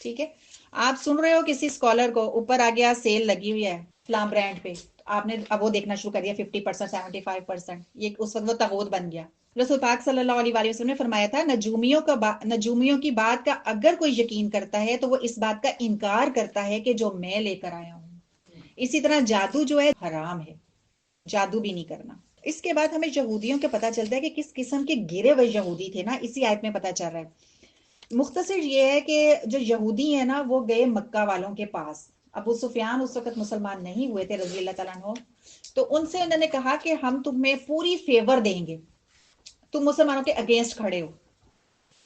ٹھیک ہے، آپ سن رہے ہو کسی اسکالر کو اوپر آ گیا سیل لگی ہوئی ہے فلاں برانڈ پہ، آپ نے اب وہ دیکھنا شروع کر دیا 50%، 75%، یہ اس وقت وہ طاغوت بن گیا۔ رسول پاک صلی اللہ علیہ وسلم نے فرمایا تھا نجومیوں کی بات کا اگر کوئی یقین کرتا ہے تو وہ اس بات کا انکار کرتا ہے کہ جو میں لے کر آیا ہوں۔ اسی طرح جادو جو ہے حرام ہے، جادو بھی نہیں کرنا۔ اس کے بعد ہمیں یہودیوں کے پتہ چلتا ہے کہ کس قسم کے گرے ہوئے یہودی تھے نا، اسی آیت میں پتہ چل رہا ہے۔ مختصر یہ ہے کہ جو یہودی ہیں نا وہ گئے مکہ والوں کے پاس، ابو سفیان اس وقت مسلمان نہیں ہوئے تھے رضی اللہ تعالیٰ عنہ، تو ان سے انہوں نے کہا کہ ہم تمہیں پوری فیور دیں گے، تم مسلمانوں کے اگینسٹ کھڑے ہو،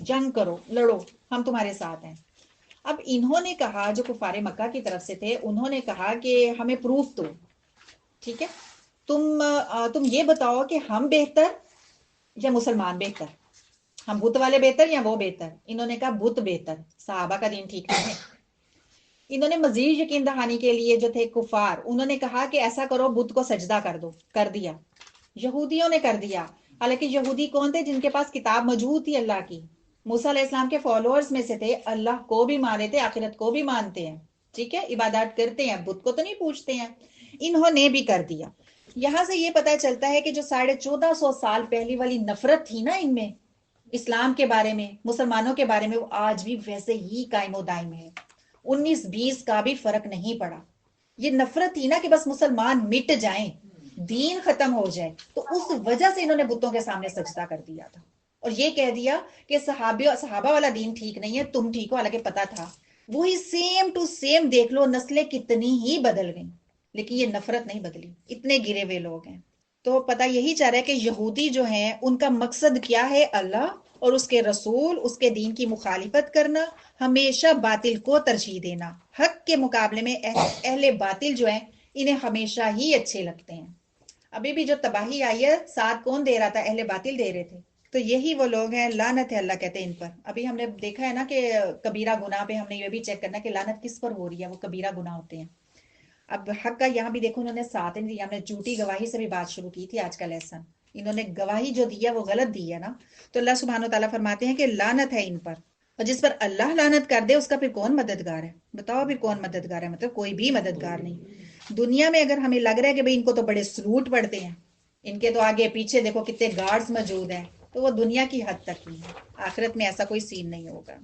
جنگ کرو، لڑو، ہم تمہارے ساتھ ہیں۔ اب انہوں نے کہا، جو کفار مکہ کی طرف سے تھے، انہوں نے کہا کہ ہمیں پروف دو، ٹھیک ہے، تم یہ بتاؤ کہ ہم بہتر یا مسلمان بہتر، ہم بت والے بہتر یا وہ بہتر؟ انہوں نے کہا بت بہتر، صحابہ کا دین ٹھیک نہیں ہے۔ انہوں نے مزید یقین دہانی کے لیے جو تھے کفار، انہوں نے کہا کہ ایسا کرو بت کو سجدہ کر دو، کر دیا، یہودیوں نے کر دیا۔ حالانکہ یہودی کون تھے؟ جن کے پاس کتاب موجود تھی اللہ کی، موسیٰ علیہ السلام کے فالوورز میں سے تھے، اللہ کو بھی مانے تھے، آخرت کو بھی مانتے ہیں، ٹھیک ہے، عبادات کرتے ہیں، بت کو تو نہیں پوچھتے ہیں، انہوں نے بھی کر دیا۔ یہاں سے یہ پتہ چلتا ہے کہ جو 1450 سال پہلی والی نفرت تھی نا ان میں اسلام کے بارے میں، مسلمانوں کے بارے میں، وہ آج بھی ویسے ہی قائم و دائم ہے، 19-20 کا بھی فرق نہیں پڑا۔ یہ نفرت تھی نا کہ بس مسلمان مٹ جائیں، دین ختم ہو جائے، تو اس وجہ سے انہوں نے بتوں کے سامنے سجدہ کر دیا تھا اور یہ کہہ دیا کہ صحابہ والا دین ٹھیک نہیں ہے، تم ٹھیک ہو، حالانکہ پتا تھا۔ وہی سیم ٹو سیم دیکھ لو، نسلیں کتنی ہی بدل گئیں لیکن یہ نفرت نہیں بدلی، اتنے گرے ہوئے لوگ ہیں۔ تو پتہ یہی چاہ رہا ہے کہ یہودی جو ہیں ان کا مقصد کیا ہے؟ اللہ اور اس کے رسول، اس کے دین کی مخالفت کرنا، ہمیشہ باطل کو ترجیح دینا، حق کے مقابلے میں اہل باطل جو ہیں انہیں ہمیشہ ہی اچھے لگتے ہیں۔ ابھی بھی جو تباہی آئی ہے ساتھ کون دے رہا تھا؟ اہل باطل دے رہے تھے۔ تو یہی وہ لوگ ہیں، لعنت ہے، اللہ کہتے ہیں ان پر۔ ابھی ہم نے دیکھا ہے نا کہ کبیرہ گناہ پہ ہم نے یہ بھی چیک کرنا کہ لعنت کس پر ہو رہی ہے، وہ کبیرہ گناہ ہوتے ہیں۔ اب حق کا یہاں بھی دیکھو انہوں نے ساتھ نہیں دیا، ہم نے جھوٹی گواہی سے بھی بات شروع کی تھی آج کا لیسن، انہوں نے گواہی جو دی ہے وہ غلط دی ہے نا۔ تو اللہ سبحانہ وتعالیٰ فرماتے ہیں کہ لعنت ہے ان پر، اور جس پر اللہ لعنت کر دے اس کا پھر کون مددگار ہے؟ بتاؤ پھر کون مددگار ہے؟ مطلب کوئی بھی مددگار نہیں۔ دنیا میں اگر ہمیں لگ رہا ہے کہ بھئی ان کو تو بڑے سلوٹ پڑتے ہیں، ان کے تو آگے پیچھے دیکھو کتنے گارڈز موجود ہیں، تو وہ دنیا کی حد تک ہی ہے، آخرت میں ایسا کوئی سین نہیں ہوگا۔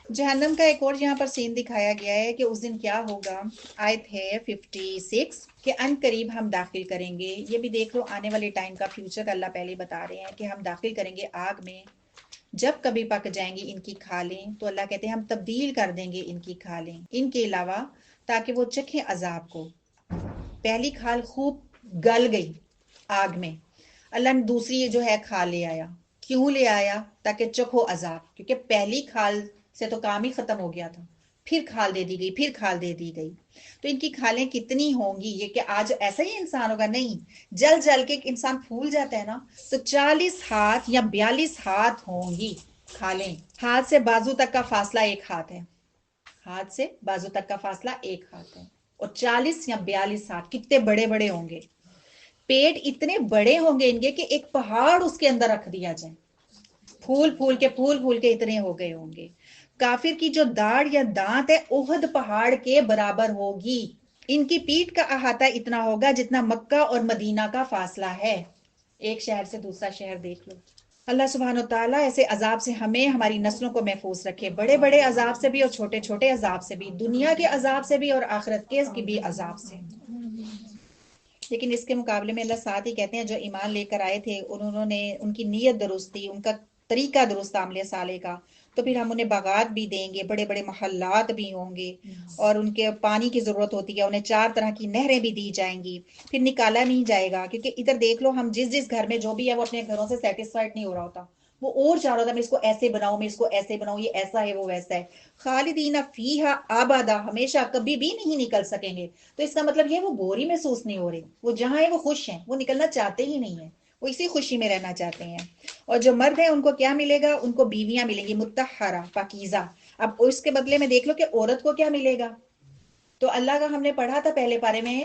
جہنم کا ایک اور یہاں پر سین دکھایا گیا ہے کہ اس دن کیا ہوگا۔ آیت ہے 56 کہ ان قریب ہم داخل کریں گے، یہ بھی دیکھ لو آنے والے ٹائم کا فیوچر اللہ پہلے بتا رہے ہیں کہ ہم داخل کریں گے آگ میں، جب کبھی پک جائیں گی ان کی کھالیں، تو اللہ کہتے ہیں ہم تبدیل کر دیں گے ان کی کھالیں ان کے علاوہ، تاکہ وہ چکھیں عذاب کو۔ پہلی کھال خوب گل گئی آگ میں، اللہ نے دوسری جو ہے کھال لے آیا، کیوں لے آیا؟ تاکہ چکھو عذاب، کیونکہ پہلی کھال سے تو کام ہی ختم ہو گیا تھا، پھر کھال دے دی گئی، پھر کھال دے دی گئی۔ تو ان کی کھالیں کتنی ہوں گی؟ یہ کہ آج ایسا ہی انسان ہوگا؟ نہیں، جل جل کے انسان پھول جاتا ہے نا، تو 40 ہاتھ یا 42 ہاتھ ہوں گی کھالیں۔ ہاتھ سے بازو تک کا فاصلہ ایک ہاتھ ہے، ہاتھ سے بازو تک کا فاصلہ ایک ہاتھ ہے، اور 40 یا 42 ہاتھ کتنے بڑے بڑے ہوں گے۔ پیٹ اتنے بڑے ہوں گے ان کے کہ ایک پہاڑ اس کے اندر رکھ دیا جائے، پھول پھول کے اتنے ہو گئے ہوں گے۔ کافر کی جو داڑھ یا دانت ہے احد پہاڑ کے برابر ہوگی۔ ان کی پیٹھ کا احاطہ اتنا ہوگا جتنا مکہ اور مدینہ کا فاصلہ ہے، ایک شہر سے دوسرا شہر دیکھ لو۔ اللہ سبحانہ وتعالیٰ ایسے عذاب سے ہمیں، ہماری نسلوں کو محفوظ رکھے، بڑے بڑے عذاب سے بھی اور چھوٹے چھوٹے عذاب سے بھی، دنیا کے عذاب سے بھی اور آخرت کے بھی عذاب سے۔ لیکن اس کے مقابلے میں اللہ ساتھ ہی کہتے ہیں جو ایمان لے کر آئے تھے انہوں نے، ان کی نیت درست تھی، ان کا طریقہ درست عمل صالح کا، تو پھر ہم انہیں باغات بھی دیں گے، بڑے بڑے محلات بھی ہوں گے، اور ان کے پانی کی ضرورت ہوتی ہے، انہیں 4 طرح کی نہریں بھی دی جائیں گی، پھر نکالا نہیں جائے گا۔ کیونکہ ادھر دیکھ لو، ہم جس گھر میں جو بھی ہے وہ اپنے گھروں سے سیٹسفائڈ نہیں ہو رہا ہوتا، وہ اور چاہ رہا ہوتا میں اس کو ایسے بناؤں، میں اس کو ایسے بناؤں، یہ ایسا ہے وہ ویسا ہے۔ خالدین فیہا ابدا، ہمیشہ کبھی بھی نہیں نکل سکیں گے۔ تو اس کا مطلب یہ وہ بوری محسوس نہیں ہو رہی، وہ جہاں ہے وہ خوش ہیں، وہ نکلنا چاہتے ہی نہیں ہیں، وہ اسی خوشی میں رہنا چاہتے ہیں۔ اور جو مرد ہیں ان کو کیا ملے گا؟ ان کو بیویاں ملیں گی مطہرہ، پاکیزہ۔ اب اس کے بدلے میں دیکھ لو کہ عورت کو کیا ملے گا۔ تو اللہ کا ہم نے پڑھا تھا پہلے پارے میں،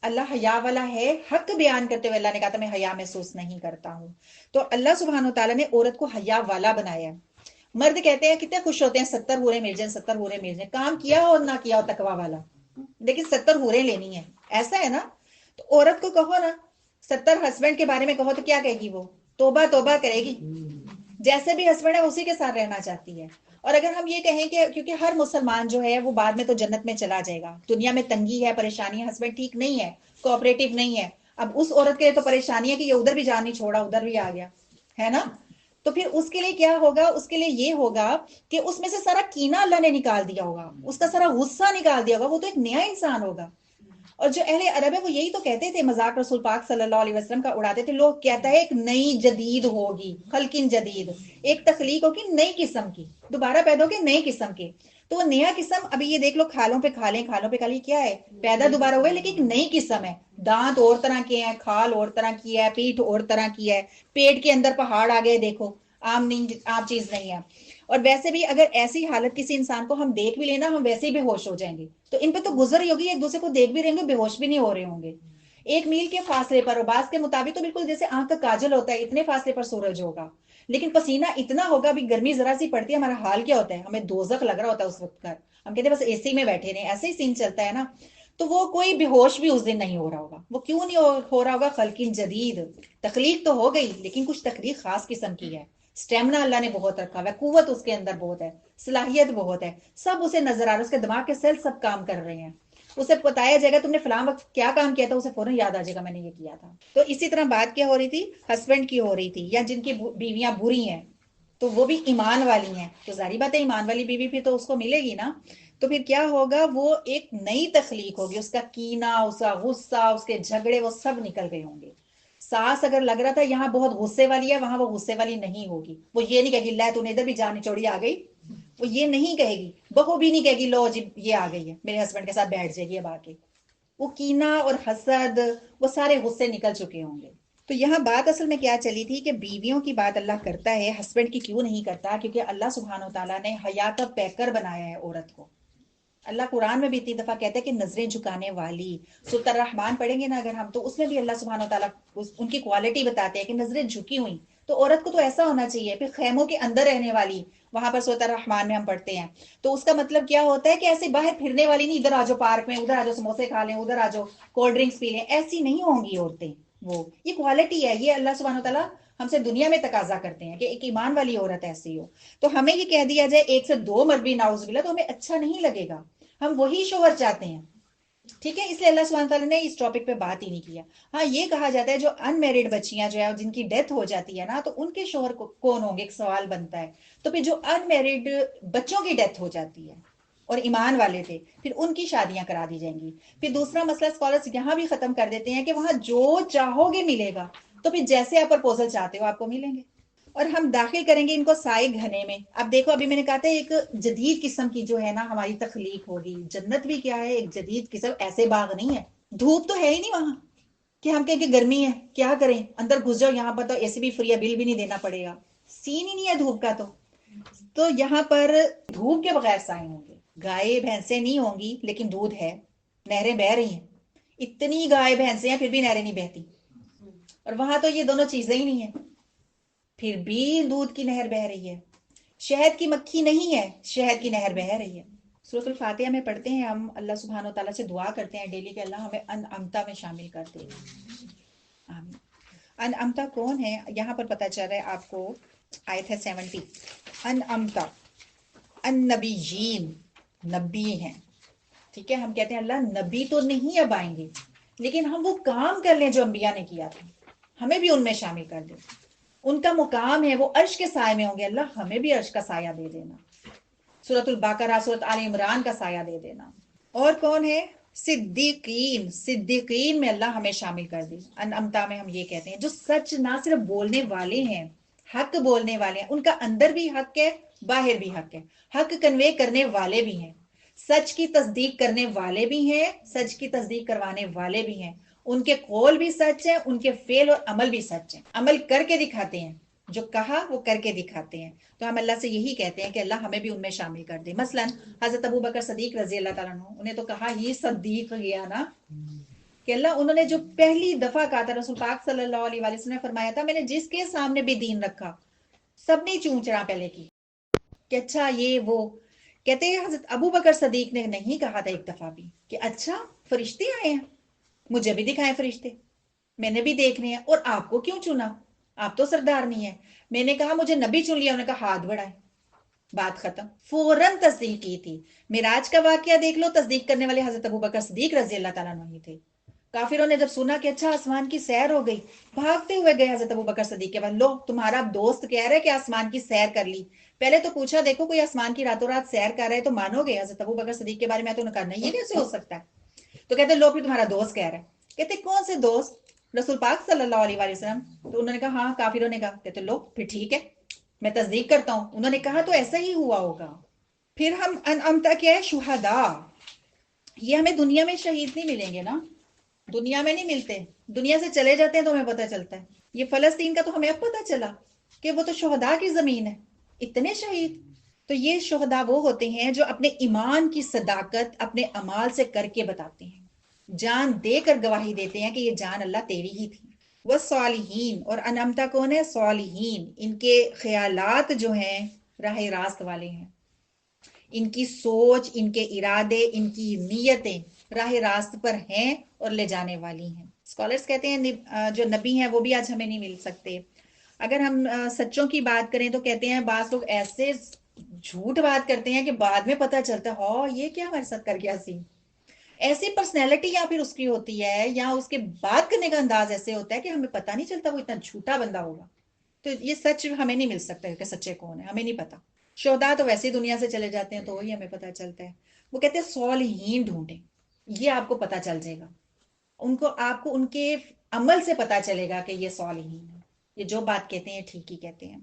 اللہ حیا والا ہے، حق بیان کرتے ہوئے اللہ نے کہا تھا میں حیا محسوس نہیں کرتا ہوں۔ تو اللہ سبحانہ وتعالیٰ نے عورت کو حیا والا بنایا ہے۔ مرد کہتے ہیں کتنے خوش ہوتے ہیں 70 حوریں مل جائیں 70 حوریں مل جائیں، کام کیا ہو نہ کیا ہو تقوی والا، لیکن 70 حوریں لینی ہے، ایسا ہے نا؟ تو عورت کو کہو نا 70 ہسبینڈ کے بارے میں کہو تو کیا کہے گی؟ وہ توبہ توبہ کرے گی، جیسے بھی ہسبینڈ ہے اسی کے ساتھ رہنا چاہتی ہے۔ اور اگر ہم یہ کہیں کہ کیونکہ ہر مسلمان جو ہے وہ بعد میں تو جنت میں چلا جائے گا، دنیا میں تنگی ہے، پریشانی ہے، ہسبینڈ ٹھیک نہیں ہے، کوآپریٹو نہیں ہے، اب اس عورت کے لیے تو پریشانی ہے کہ یہ ادھر بھی جان نہیں چھوڑا ادھر بھی آ گیا ہے نا، تو پھر اس کے لیے کیا ہوگا؟ اس کے لیے یہ ہوگا کہ اس میں سے سارا کینہ اللہ نے نکال دیا ہوگا، اس کا سارا غصہ نکال دیا ہوگا، وہ تو ایک نیا انسان ہوگا۔ اور جو اہل عرب ہے وہ یہی تو کہتے تھے، مذاق رسول پاک صلی اللہ علیہ وسلم کا اڑاتے تھے، لوگ کہتا ہے ایک نئی جدید ہوگی، خلقن جدید، ایک تخلیق ہوگی نئی قسم کی، دوبارہ پیدا ہوگی نئی قسم کے۔ تو وہ نیا قسم، ابھی یہ دیکھ لو کھالوں پہ کھالیں، کھالوں پہ کھالیں، کیا ہے؟ پیدا دوبارہ ہوئے لیکن ایک نئی قسم ہے، دانت اور طرح کے ہیں، کھال اور طرح کی ہے، پیٹھ اور طرح کی ہے، پیٹ کے اندر پہاڑ آ گئے، دیکھو عام چیز نہیں ہے۔ اور ویسے بھی اگر ایسی حالت کسی انسان کو ہم دیکھ بھی لینا، ہم ویسے ہی بے ہوش ہو جائیں گے، تو ان پہ تو گزر ہی ہوگی، ایک دوسرے کو دیکھ بھی رہیں گے، بے ہوش بھی نہیں ہو رہے ہوں گے، 1 میل کے فاصلے پر، اور بعض کے مطابق تو بالکل جیسے آنکھ کا کاجل ہوتا ہے اتنے فاصلے پر سورج ہوگا، لیکن پسینہ اتنا ہوگا، بھی گرمی ذرا سی پڑتی ہے، ہمارا حال کیا ہوتا ہے؟ ہمیں دوزخ لگ رہا ہوتا ہے اس وقت کا، ہم کہتے ہیں بس اے سی میں بیٹھے رہے، ایسے ہی سین چلتا ہے نا۔ تو وہ کوئی بے ہوش بھی اس دن نہیں ہو رہا ہوگا، وہ کیوں نہیں ہو رہا ہوگا؟ خلقین جدید، تخلیق تو ہو گئی لیکن کچھ تخلیق خاص قسم کی ہے، سٹیمنا اللہ نے بہت رکھا ہوا ہے، قوت اس کے اندر بہت ہے، صلاحیت بہت ہے، سب اسے نظر آ رہا ہے، اس کے دماغ کے سیل سب کام کر رہے ہیں، اسے بتایا جائے گا تم نے فلاں وقت کیا کام کیا تھا، اسے فوراً یاد آ جائے گا میں نے یہ کیا تھا۔ تو اسی طرح بات کیا ہو رہی تھی؟ ہسبینڈ کی ہو رہی تھی، یا جن کی بیویاں بری ہیں تو وہ بھی ایمان والی ہیں، تو ظاہری بات ہے ایمان والی بیوی پھر تو اس کو ملے گی نا، تو پھر کیا ہوگا؟ وہ ایک نئی تخلیق ہوگی، اس کا کینہ، اس کا غصہ، اس کے جھگڑے وہ سب نکل گئے ہوں گے۔ ساس اگر لگ رہا تھا یہاں بہت غصے والی ہے، وہاں وہ غصے والی نہیں ہوگی، وہ یہ نہیں کہے گی لے تو نے ادھر بھی جان چوڑی آ گئی، وہ یہ نہیں کہے گی، بہو بھی نہیں کہے گی لو جی یہ آ گئی ہے میرے ہسبینڈ کے ساتھ بیٹھ جائے گی اب آ کے، وہ کینہ اور حسد، وہ سارے غصے نکل چکے ہوں گے۔ تو یہاں بات اصل میں کیا چلی تھی کہ بیویوں کی بات اللہ کرتا ہے، ہسبینڈ کی کیوں نہیں کرتا؟ کیونکہ اللہ سبحانہ و تعالیٰ نے حیا کا پیکر بنایا ہے عورت کو۔ اللہ قرآن میں بھی اتنی دفعہ کہتا ہے کہ نظریں جھکانے والی، سورۃ الرحمن پڑھیں گے نا اگر ہم، تو اس میں بھی اللہ سبحانہ و تعالیٰ ان کی کوالٹی بتاتے ہیں کہ نظریں جھکی ہوئی، تو عورت کو تو ایسا ہونا چاہیے۔ پھر خیموں کے اندر رہنے والی، وہاں پر سورۃ الرحمن میں ہم پڑھتے ہیں، تو اس کا مطلب کیا ہوتا ہے کہ ایسے باہر پھرنے والی نہیں، ادھر آ جاؤ پارک میں، ادھر آ جاؤ سموسے کھا لیں، ادھر آ جاؤ کولڈ ڈرنکس پی لیں، ایسی نہیں ہوں گی عورتیں۔ وہ یہ کوالٹی ہے، یہ اللہ سبحانہ و تعالیٰ ہم سے دنیا میں تقاضا کرتے ہیں کہ ایک ایمان والی عورت ایسی ہو۔ تو ہمیں یہ کہہ دیا جائے 1 سے 2 مرد بھی ناؤز باللہ، تو ہمیں اچھا نہیں لگے گا، ہم وہی شوہر چاہتے ہیں، ٹھیک ہے؟ اس لیے اللہ سبحانہ تعالیٰ نے اس ٹاپک پہ بات ہی نہیں کیا۔ ہاں یہ کہا جاتا ہے جو ان میرڈ بچیاں جو ہے جن کی ڈیتھ ہو جاتی ہے نا، تو ان کے شوہر کون ہوں گے؟ ایک سوال بنتا ہے۔ تو پھر جو ان میرڈ بچوں کی ڈیتھ ہو جاتی ہے اور ایمان والے تھے، پھر ان کی شادیاں کرا دی جائیں گی۔ پھر دوسرا مسئلہ اسکالرس یہاں بھی ختم کر دیتے ہیں کہ وہاں جو چاہو گے ملے گا، تو پھر جیسے آپ پرپوزل چاہتے ہو آپ کو ملیں گے۔ اور ہم داخل کریں گے ان کو سائے گھنے میں۔ اب دیکھو ابھی میں نے کہا تھا ایک جدید قسم کی جو ہے نا ہماری تخلیق ہوگی، جنت بھی کیا ہے؟ ایک جدید قسم، ایسے باغ نہیں ہے، دھوپ تو ہے ہی نہیں وہاں کہ ہم کہیں کہ گرمی ہے کیا کریں، اندر گھس جاؤ، یہاں پر تو اے سی بھی فری ہے، بل بھی نہیں دینا پڑے گا، سین ہی نہیں ہے دھوپ کا۔ تو یہاں پر دھوپ کے بغیر سائے ہوں گے، گائے بھینسیں نہیں ہوں گی لیکن دودھ ہے، نہریں بہ رہی ہیں، اتنی گائے بھینسیں ہیں پھر بھی نہریں نہیں بہتی، اور وہاں تو یہ دونوں چیزیں ہی نہیں ہیں، پھر بھی دودھ کی نہر بہ رہی ہے، شہد کی مکھی نہیں ہے، شہد کی نہر بہ رہی ہے۔ سورۃ الفاتحہ میں پڑھتے ہیں ہم، اللہ سبحانہ و تعالیٰ سے دعا کرتے ہیں ڈیلی کہ اللہ ہمیں انعمتا میں شامل کر دے، آمین۔ انعمتا کون ہے؟ یہاں پر پتہ چل رہا ہے آپ کو، آیت ہے 70، انعمتا النبیین، نبی ہیں، ٹھیک ہے؟ ہم کہتے ہیں اللہ نبی تو نہیں اب آئیں گے، لیکن ہم وہ کام کر لیں جو انبیاء نے کیا تھا، ہمیں بھی ان میں شامل کر دے، ان کا مقام ہے وہ عرش کے سائے میں ہوں گے، اللہ ہمیں بھی عرش کا سایہ دے دینا، سورۃ البقرہ، سورۃ آل عمران کا سایہ دے دینا۔ اور کون ہے؟ صدیقین، صدیقین میں اللہ ہمیں شامل کر دی۔ انعمتا میں ہم یہ کہتے ہیں جو سچ نہ صرف بولنے والے ہیں، حق بولنے والے ہیں، ان کا اندر بھی حق ہے باہر بھی حق ہے، حق کنوے کرنے والے بھی ہیں، سچ کی تصدیق کرنے والے بھی ہیں، سچ کی تصدیق کروانے والے بھی ہیں، ان کے قول بھی سچ ہے، ان کے فعل اور عمل بھی سچ ہے، عمل کر کے دکھاتے ہیں، جو کہا وہ کر کے دکھاتے ہیں۔ تو ہم اللہ سے یہی کہتے ہیں کہ اللہ ہمیں بھی ان میں شامل کر دے۔ مثلا حضرت ابو بکر صدیق رضی اللہ تعالیٰ عنہ، انہیں تو کہا ہی صدیق گیا نا، کہ اللہ انہوں نے جو پہلی دفعہ کہا تھا، رسول پاک صلی اللہ علیہ وسلم نے فرمایا تھا میں نے جس کے سامنے بھی دین رکھا سب نے چون چڑا پہلے کی، کہ اچھا یہ وہ. کہتے ہیں حضرت ابو بکر صدیق نے نہیں کہا تھا ایک دفعہ بھی کہ اچھا فرشتے آئے ہیں، مجھے بھی دکھائیں فرشتے، میں نے بھی دیکھنے ہیں، اور آپ کو کیوں چنا، آپ تو سردار نہیں ہیں. میں نے کہا مجھے نبی چن لیا، انہوں نے کہا ہاتھ بڑھائے، بات ختم. فوراً تصدیق کی تھی. معراج کا واقعہ دیکھ لو، تصدیق کرنے والے حضرت ابو بکر صدیق رضی اللہ تعالیٰ عنہ ہی تھے. کافروں نے جب سنا کہ اچھا آسمان کی سیر ہو گئی، بھاگتے ہوئے گئے حضرت ابو بکر صدیق کے بعد، لو تمہارا دوست کہہ رہا ہے کہ آسمان کی سیر کر لی. پہلے تو پوچھا دیکھو کوئی آسمان کی راتوں رات سیر کر رہا ہے تو مانو گے؟ حضرت ابو بکر صدیق کے بارے میں تو انہوں نے کہا نہیں، یہ کیسے ہو سکتا ہے. تو کہتے لو پھر تمہارا دوست کہہ رہا ہے. کہتے کون سے دوست؟ رسول پاک صلی اللہ علیہ وآلہ وسلم. تو انہوں نے کہا ہاں. کافروں نے کہا. کہتے لو پھر ٹھیک ہے، میں تصدیق کرتا ہوں. انہوں نے کہا تو ایسا ہی ہوا ہوگا. پھر ہم انعمتا کیا ہے؟ شہداء. یہ ہمیں دنیا میں شہید نہیں ملیں گے نا، دنیا میں نہیں ملتے، دنیا سے چلے جاتے ہیں تو ہمیں پتہ چلتا ہے. یہ فلسطین کا تو ہمیں اب پتہ چلا کہ وہ تو شہداء کی زمین ہے، اتنے شہید. تو یہ شہداء وہ ہوتے ہیں جو اپنے ایمان کی صداقت اپنے اعمال سے کر کے بتاتے ہیں، جان دے کر گواہی دیتے ہیں کہ یہ جان اللہ تیری ہی تھی. وہ صالحین. اور انعمتا کون ہے؟ صالحین. ان کے خیالات جو ہیں راہ راست والے ہیں، ان کی سوچ، ان کے ارادے، ان کی نیتیں راہ راست پر ہیں اور لے جانے والی ہیں. اسکالرز کہتے ہیں جو نبی ہیں وہ بھی آج ہمیں نہیں مل سکتے. اگر ہم سچوں کی بات کریں تو کہتے ہیں بعض لوگ ایسے جھوٹ بات کرتے ہیں کہ بعد میں پتہ چلتا ہے ہاں یہ کیا ہمارے ساتھ کر گیا سی. ایسی پرسنالٹی یا پھر اس کی ہوتی ہے یا اس کے بات کرنے کا انداز ایسے ہوتا ہے کہ ہمیں پتہ نہیں چلتا وہ اتنا جھوٹا بندہ ہوگا. تو یہ سچ ہمیں نہیں مل سکتا کہ سچے کون ہیں، ہمیں نہیں پتا. شہداء تو ویسے ہی دنیا سے چلے جاتے ہیں تو وہی ہمیں پتہ چلتا ہے. وہ کہتے ہیں صالحین ڈھونڈیں، یہ آپ کو پتہ چل جائے گا. آپ کو ان کے عمل سے پتہ چلے گا کہ یہ صالحین ہیں، یہ جو بات کہتے ہیں ٹھیک ہی کہتے ہیں.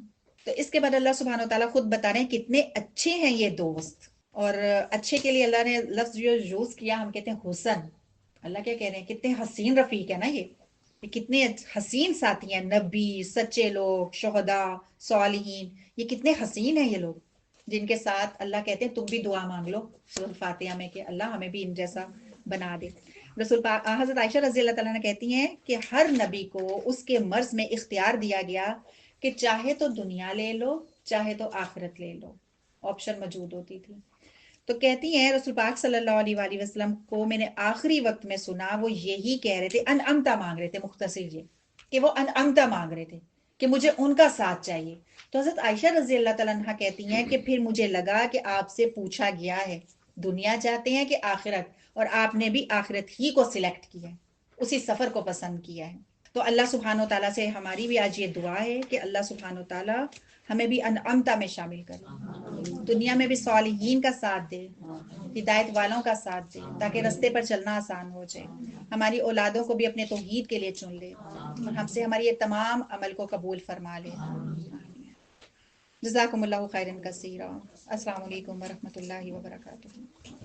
تو اس کے بعد اللہ سبحانہ وتعالیٰ خود بتا رہے ہیں کتنے اچھے ہیں یہ دوست. اور اچھے کے لیے اللہ نے لفظ جو یوز کیا ہم کہتے ہیں حسن. اللہ کیا کہہ رہے ہیں؟ کتنے حسین رفیق ہے نا یہ کتنے حسین ساتھی ہیں. نبی، سچے لوگ، شہداء، صالحین، یہ کتنے حسین ہیں یہ لوگ جن کے ساتھ اللہ کہتے ہیں تم بھی دعا مانگ لو سورۃ فاتحہ میں کہ اللہ ہمیں بھی ان جیسا بنا دے. حضرت عائشہ رضی اللہ تعالیٰ نے کہتی ہیں کہ ہر نبی کو اس کے مرض میں اختیار دیا گیا کہ چاہے تو دنیا لے لو چاہے تو آخرت لے لو، آپشن موجود ہوتی تھی. تو کہتی ہیں رسول پاک صلی اللہ علیہ وآلہ وسلم کو میں نے آخری وقت میں سنا وہ یہی کہہ رہے تھے، انعمتا مانگ رہے تھے، مختصر یہ کہ وہ انعمتا مانگ رہے تھے کہ مجھے ان کا ساتھ چاہیے. تو حضرت عائشہ رضی اللہ تعالیٰ عنہ کہتی ہیں کہ پھر مجھے لگا کہ آپ سے پوچھا گیا ہے دنیا چاہتے ہیں کہ آخرت، اور آپ نے بھی آخرت ہی کو سلیکٹ کیا ہے، اسی سفر کو پسند کیا ہے. تو اللہ سبحانہ وتعالیٰ سے ہماری بھی آج یہ دعا ہے کہ اللہ سبحانہ وتعالیٰ ہمیں بھی انعمتا میں شامل کرے، دنیا میں بھی صالحین کا ساتھ دے، ہدایت والوں کا ساتھ دے تاکہ رستے پر چلنا آسان ہو جائے. ہماری اولادوں کو بھی اپنے توحید کے لیے چن لے اور ہم سے ہماری یہ تمام عمل کو قبول فرما لے. جزاکم اللہ خیرا کثیرا. السلام علیکم ورحمۃ اللہ وبرکاتہ.